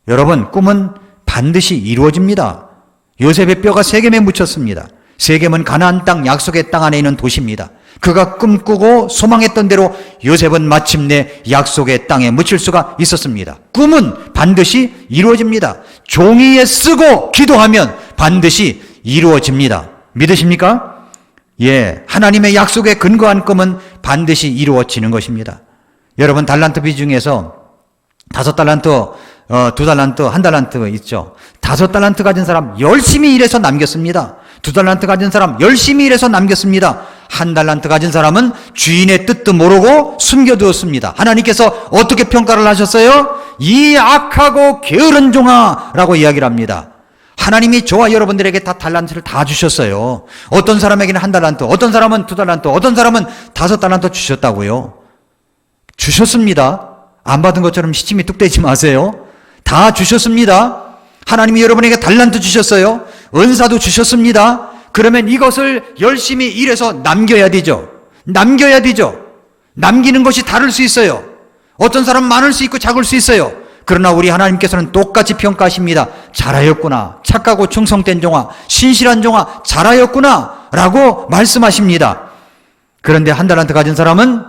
여러분, 꿈은 반드시 이루어집니다. 요셉의 뼈가 세겜에 묻혔습니다. 세겜은 가나안 땅, 약속의 땅 안에 있는 도시입니다. 그가 꿈꾸고 소망했던 대로 요셉은 마침내 약속의 땅에 묻힐 수가 있었습니다. 꿈은 반드시 이루어집니다. 종이에 쓰고 기도하면 반드시 이루어집니다. 믿으십니까? 예, 하나님의 약속에 근거한 꿈은 반드시 이루어지는 것입니다. 여러분, 달란트 비중에서 5달란트, 2달란트, 1달란트 있죠. 5달란트 가진 사람 열심히 일해서 남겼습니다. 2달란트 가진 사람 열심히 일해서 남겼습니다. 1달란트 가진 사람은 주인의 뜻도 모르고 숨겨두었습니다. 하나님께서 어떻게 평가를 하셨어요? 이 악하고 게으른 종아 라고 이야기를 합니다. 하나님이 저와 여러분들에게 다 달란트를 다 주셨어요. 어떤 사람에게는 1달란트, 어떤 사람은 2달란트, 어떤 사람은 5달란트 주셨다고요. 주셨습니다. 안 받은 것처럼 시침이 뚝 떼지 마세요. 다 주셨습니다. 하나님이 여러분에게 달란트 주셨어요. 은사도 주셨습니다. 그러면 이것을 열심히 일해서 남겨야 되죠. 남기는 것이 다를 수 있어요. 어떤 사람은 많을 수 있고 작을 수 있어요. 그러나 우리 하나님께서는 똑같이 평가하십니다. 잘하였구나. 착하고 충성된 종아, 신실한 종아, 잘하였구나 라고 말씀하십니다. 그런데 1달란트 가진 사람은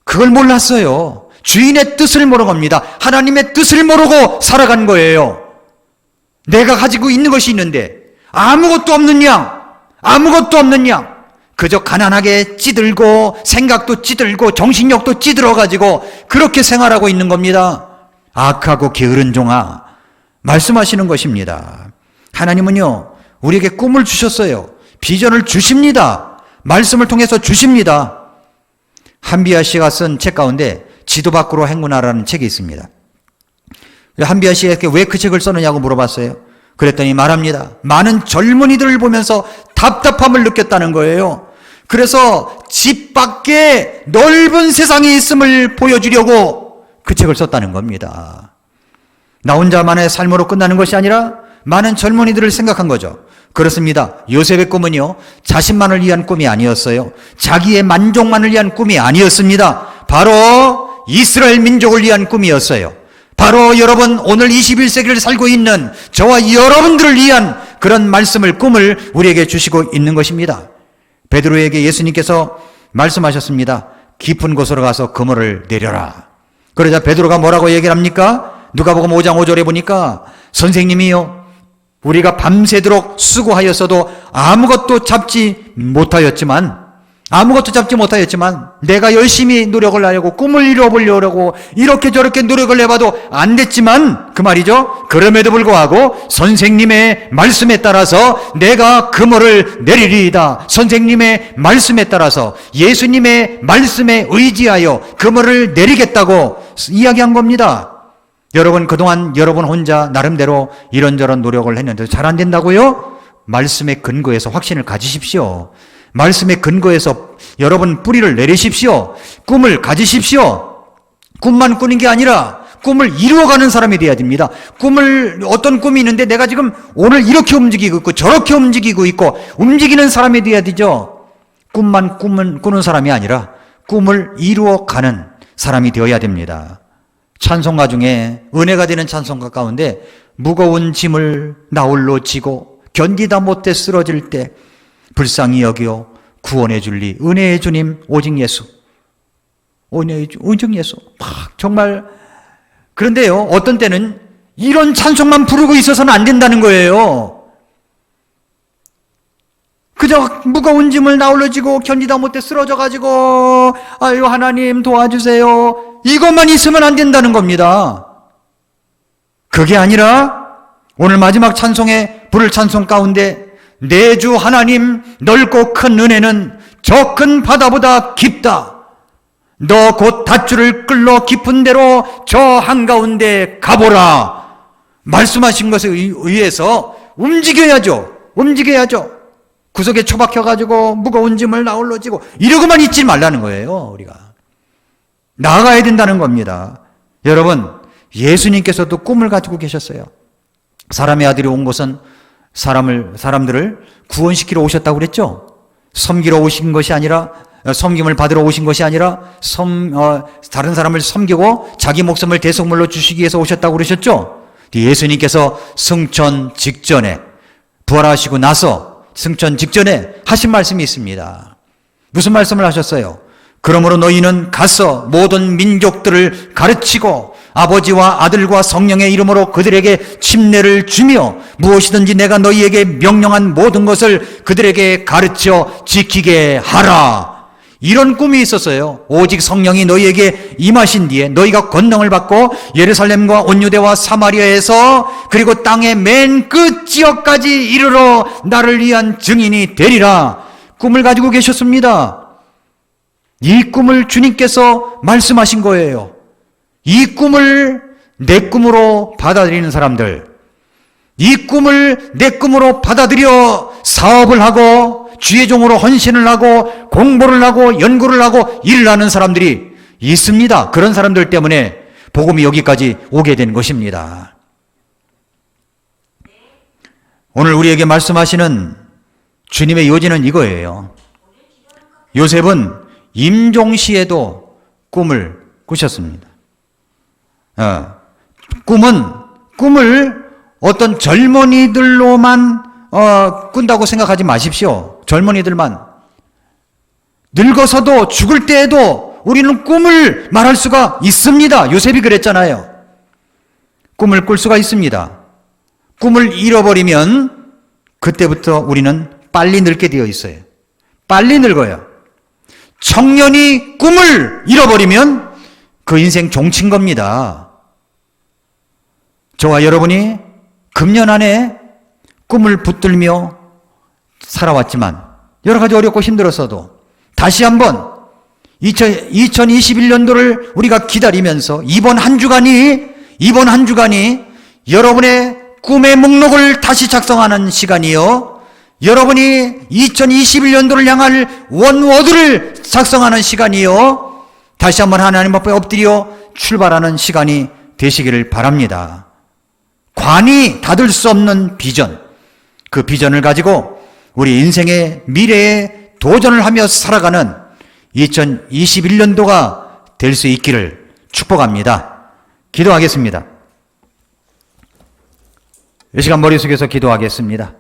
그걸 몰랐어요. 주인의 뜻을 모르고 갑니다. 하나님의 뜻을 모르고 살아간 거예요. 내가 가지고 있는 것이 있는데 아무것도 없는 양, 그저 가난하게 찌들고 생각도 찌들고 정신력도 찌들어가지고 그렇게 생활하고 있는 겁니다. 악하고 게으른 종아, 말씀하시는 것입니다. 하나님은요, 우리에게 꿈을 주셨어요. 비전을 주십니다. 말씀을 통해서 주십니다. 한비아 씨가 쓴 책 가운데 지도 밖으로 행군하라는 책이 있습니다. 한비아 씨에게 왜 그 책을 썼느냐고 물어봤어요. 그랬더니 말합니다. 많은 젊은이들을 보면서 답답함을 느꼈다는 거예요. 그래서 집 밖에 넓은 세상이 있음을 보여주려고 그 책을 썼다는 겁니다. 나 혼자만의 삶으로 끝나는 것이 아니라 많은 젊은이들을 생각한 거죠. 그렇습니다. 요셉의 꿈은요, 자신만을 위한 꿈이 아니었어요. 자기의 만족만을 위한 꿈이 아니었습니다. 바로 이스라엘 민족을 위한 꿈이었어요. 바로 여러분, 오늘 21세기를 살고 있는 저와 여러분들을 위한 그런 말씀을, 꿈을 우리에게 주시고 있는 것입니다. 베드로에게 예수님께서 말씀하셨습니다. 깊은 곳으로 가서 그물을 내려라. 그러자 베드로가 뭐라고 얘기를 합니까? 누가복음 5장 5절에 보니까 선생님이요, 우리가 밤새도록 수고하였어도 아무것도 잡지 못하였지만 내가 열심히 노력을 하려고 꿈을 이루어보려고 이렇게 저렇게 노력을 해봐도 안 됐지만, 그 말이죠. 그럼에도 불구하고 선생님의 말씀에 따라서 내가 그물을 내리리이다. 선생님의 말씀에 따라서 예수님의 말씀에 의지하여 그물을 내리겠다고 이야기한 겁니다. 여러분, 그동안 여러분 혼자 나름대로 이런저런 노력을 했는데 잘 안 된다고요? 말씀의 근거에서 확신을 가지십시오. 말씀의 근거에서 여러분 뿌리를 내리십시오. 꿈을 가지십시오. 꿈만 꾸는 게 아니라 꿈을 이루어가는 사람이 돼야 됩니다. 어떤 꿈이 있는데 내가 지금 오늘 이렇게 움직이고 있고 저렇게 움직이고 있고 움직이는 사람이 돼야 되죠. 꿈만 꾸는 사람이 아니라 꿈을 이루어가는 사람이 되어야 됩니다. 찬송가 중에 은혜가 되는 찬송가 가운데 무거운 짐을 나홀로 지고 견디다 못해 쓰러질 때 불쌍히 여기어 구원해 줄리 은혜의 주님 오직 예수, 오직 예수. 정말. 그런데요, 어떤 때는 이런 찬송만 부르고 있어서는 안 된다는 거예요. 그저 무거운 짐을 나홀로 지고 견디다 못해 쓰러져가지고 아유 하나님 도와주세요, 이것만 있으면 안 된다는 겁니다. 그게 아니라 오늘 마지막 찬송의 부를 찬송 가운데 내 주 하나님 넓고 큰 은혜는 저 큰 바다보다 깊다. 너 곧 닷줄을 끌러 깊은 데로 저 한가운데 가보라. 말씀하신 것에 의해서 움직여야죠. 구석에 처박혀가지고 무거운 짐을 나홀로 지고 이러고만 있지 말라는 거예요. 우리가 나아가야 된다는 겁니다. 여러분, 예수님께서도 꿈을 가지고 계셨어요. 사람의 아들이 온 것은 사람들을 구원시키러 오셨다고 그랬죠. 섬기러 오신 것이 아니라, 섬김을 받으러 오신 것이 아니라 다른 사람을 섬기고 자기 목숨을 대속물로 주시기 위해서 오셨다고 그러셨죠. 예수님께서 승천 직전에, 부활하시고 나서 승천 직전에 하신 말씀이 있습니다. 무슨 말씀을 하셨어요? 그러므로 너희는 가서 모든 민족들을 가르치고 아버지와 아들과 성령의 이름으로 그들에게 침례를 주며 무엇이든지 내가 너희에게 명령한 모든 것을 그들에게 가르쳐 지키게 하라. 이런 꿈이 있었어요. 오직 성령이 너희에게 임하신 뒤에 너희가 권능을 받고 예루살렘과 온 유대와 사마리아에서 그리고 땅의 맨 끝 지역까지 이르러 나를 위한 증인이 되리라. 꿈을 가지고 계셨습니다. 이 꿈을 주님께서 말씀하신 거예요. 이 꿈을 내 꿈으로 받아들이는 사람들, 이 꿈을 내 꿈으로 받아들여 사업을 하고 주의 종으로 헌신을 하고 공부를 하고 연구를 하고 일을 하는 사람들이 있습니다. 그런 사람들 때문에 복음이 여기까지 오게 된 것입니다. 오늘 우리에게 말씀하시는 주님의 요지는 이거예요. 요셉은 임종시에도 꿈을 꾸셨습니다. 꿈을 어떤 젊은이들로만 꾼다고 생각하지 마십시오. 젊은이들만. 늙어서도 죽을 때에도 우리는 꿈을 말할 수가 있습니다. 요셉이 그랬잖아요. 꿈을 꿀 수가 있습니다. 꿈을 잃어버리면 그때부터 우리는 빨리 늙게 되어 있어요. 빨리 늙어요. 청년이 꿈을 잃어버리면 그 인생 종친 겁니다. 저와 여러분이 금년 안에 꿈을 붙들며 살아왔지만 여러 가지 어렵고 힘들었어도 다시 한번 2021년도를 우리가 기다리면서 이번 한 주간이 여러분의 꿈의 목록을 다시 작성하는 시간이요, 여러분이 2021년도를 향할 원워드를 작성하는 시간이요, 다시 한번 하나님 앞에 엎드려 출발하는 시간이 되시기를 바랍니다. 관이 닫을 수 없는 비전, 그 비전을 가지고 우리 인생의 미래에 도전을 하며 살아가는 2021년도가 될 수 있기를 축복합니다. 기도하겠습니다. 이 시간 머릿속에서 기도하겠습니다.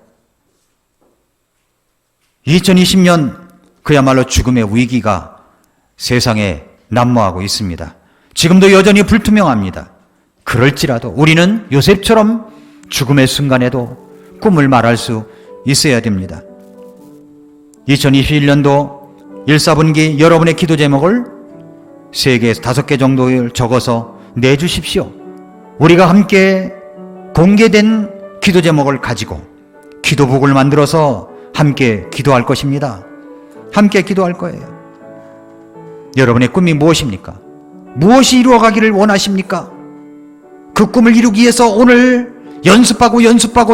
2020년 그야말로 죽음의 위기가 세상에 난무하고 있습니다. 지금도 여전히 불투명합니다. 그럴지라도 우리는 요셉처럼 죽음의 순간에도 꿈을 말할 수 있어야 됩니다. 2021년도 1, 4분기 여러분의 기도 제목을 3개에서 5개 정도를 적어서 내주십시오. 우리가 함께 공개된 기도 제목을 가지고 기도북을 만들어서 함께 기도할 것입니다. 함께 기도할 거예요. 여러분의 꿈이 무엇입니까? 무엇이 이루어가기를 원하십니까? 그 꿈을 이루기 위해서 오늘 연습하고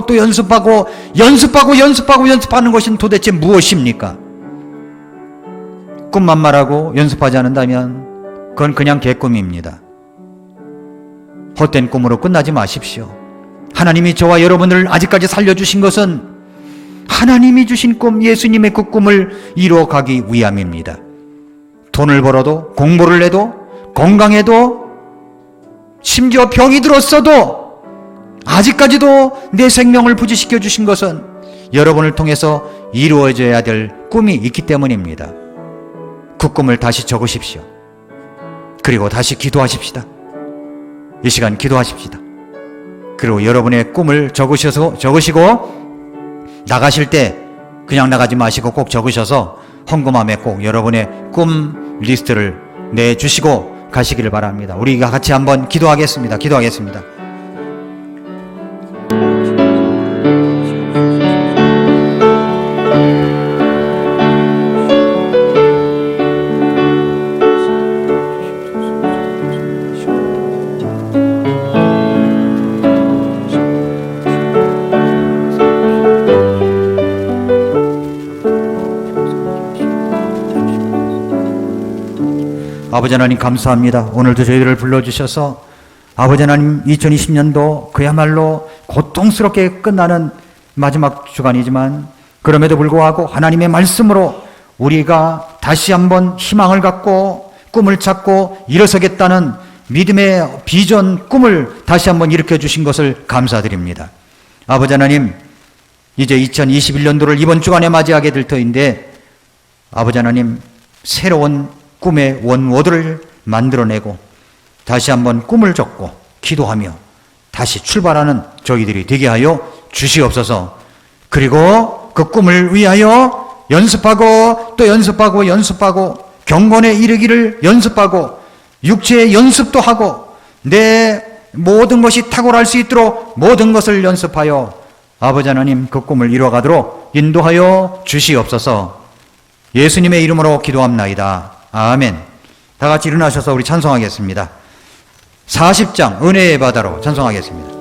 또 연습하는 것은 도대체 무엇입니까? 꿈만 말하고 연습하지 않는다면 그건 그냥 개꿈입니다. 헛된 꿈으로 끝나지 마십시오. 하나님이 저와 여러분을 아직까지 살려주신 것은 하나님이 주신 꿈, 예수님의 그 꿈을 이루어가기 위함입니다. 돈을 벌어도, 공부를 해도, 건강해도, 심지어 병이 들었어도 아직까지도 내 생명을 부지시켜 주신 것은 여러분을 통해서 이루어져야 될 꿈이 있기 때문입니다. 그 꿈을 다시 적으십시오. 그리고 다시 기도하십시다. 이 시간 기도하십시다. 그리고 여러분의 꿈을 적으시고 나가실 때 그냥 나가지 마시고 꼭 적으셔서 헌금함에 꼭 여러분의 꿈 리스트를 내주시고 가시기를 바랍니다. 우리가 같이 한번 기도하겠습니다. 아버지 하나님 감사합니다. 오늘도 저희들을 불러주셔서 아버지 하나님 2020년도 그야말로 고통스럽게 끝나는 마지막 주간이지만 그럼에도 불구하고 하나님의 말씀으로 우리가 다시 한번 희망을 갖고 꿈을 찾고 일어서겠다는 믿음의 비전, 꿈을 다시 한번 일으켜 주신 것을 감사드립니다. 아버지 하나님, 이제 2021년도를 이번 주간에 맞이하게 될 터인데 아버지 하나님, 새로운 꿈의 원워드를 만들어내고 다시 한번 꿈을 적고 기도하며 다시 출발하는 저희들이 되게 하여 주시옵소서. 그리고 그 꿈을 위하여 연습하고 또 연습하고 경건에 이르기를 연습하고 육체의 연습도 하고 내 모든 것이 탁월할 수 있도록 모든 것을 연습하여 아버지 하나님 그 꿈을 이루어가도록 인도하여 주시옵소서. 예수님의 이름으로 기도합나이다. 아멘. 다 같이 일어나셔서 우리 찬송하겠습니다. 40장 은혜의 바다로 찬송하겠습니다.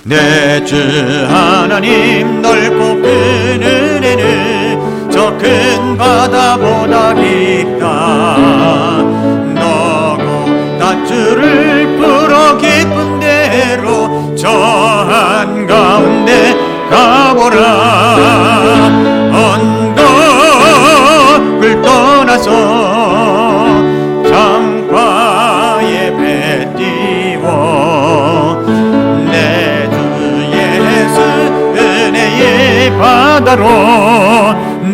내 주 하나님 넓고 큰 은혜는 저 큰 바다보다 깊다. 너고 닷줄을 풀어 깊은 대로 저 한가운데 가보라. 언덕을 떠나서 장파에 배 띄워 내 주 예수 은혜의 바다로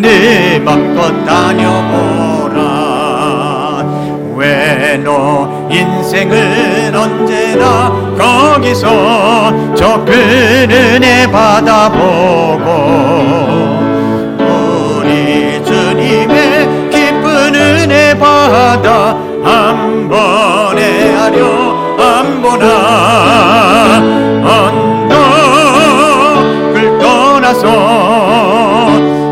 네 맘껏 다녀보라. 왜 너 인생은 언제나 거기서 저 큰 은혜 바다 보고 우리 주님의 깊은 은혜 바다 한 번에 하려 안 보나. 언덕을 떠나서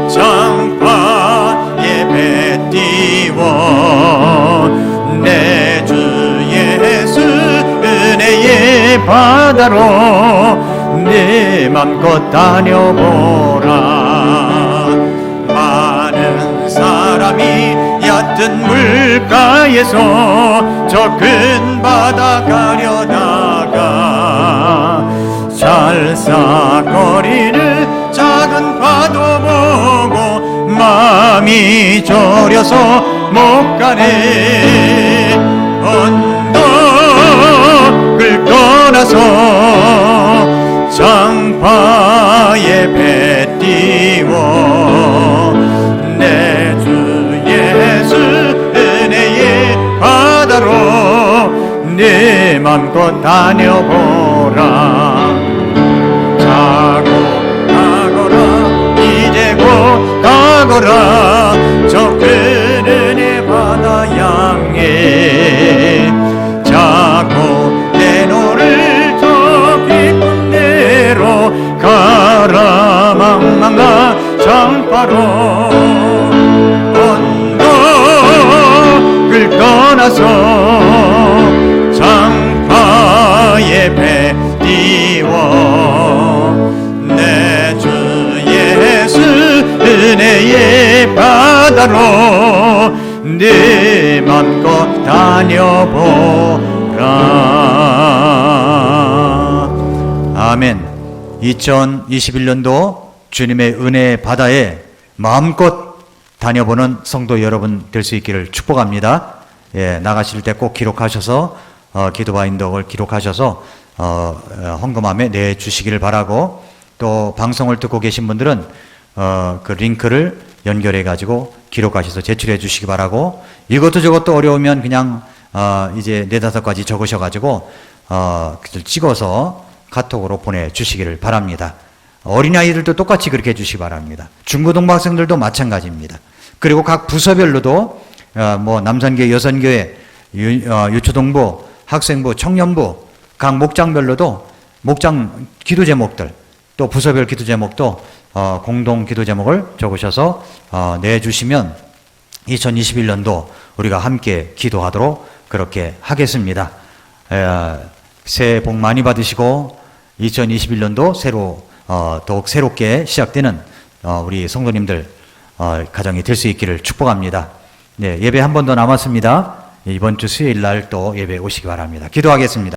장파에 배 띄워 내 주 예수 은혜의 바다로 네 맘껏 다녀보라. 많은 사람이 얕은 물가에서 저 큰 바다 가려다가 잘싸거리는 작은 파도 보고 마음이 졸여서 못 가네. 언덕을 떠나서 장파에 배 띄워 내 주 예수 은혜의 바다로 네 맘껏 다녀보라. 자고 가거라 이제 곧 가거라 저 큰 은혜 바다 향해. 자고 내 노를 저 깊은 데로 가라. 망망가 장파로 언덕을 떠나서 장파에 배 띄워 내 주 예수 은혜의 바다로 네 맘껏 다녀보라. 아멘. 2021년도 주님의 은혜의 바다에 마음껏 다녀보는 성도 여러분 될 수 있기를 축복합니다. 예, 나가실 때 꼭 기록하셔서 기도 바인덕을 기록하셔서 헌금함에 내주시기를 바라고, 또 방송을 듣고 계신 분들은 그 링크를 연결해 가지고 기록하셔서 제출해 주시기 바라고, 이것도 저것도 어려우면 그냥 이제 4-5가지 적으셔 가지고 그걸 찍어서 카톡으로 보내주시기를 바랍니다. 어린아이들도 똑같이 그렇게 해주시기 바랍니다. 중고등부 학생들도 마찬가지입니다. 그리고 각 부서별로도 뭐 남산교회, 여선교회, 유초동부, 학생부, 청년부 각 목장별로도 목장 기도 제목들, 또 부서별 기도 제목도 공동 기도 제목을 적으셔서 내주시면 2021년도 우리가 함께 기도하도록 그렇게 하겠습니다. 새해 복 많이 받으시고 2021년도 새로 더욱 새롭게 시작되는 우리 성도님들 가정이 될 수 있기를 축복합니다. 네, 예배 한 번 더 남았습니다. 이번 주 수요일 날 또 예배 오시기 바랍니다. 기도하겠습니다.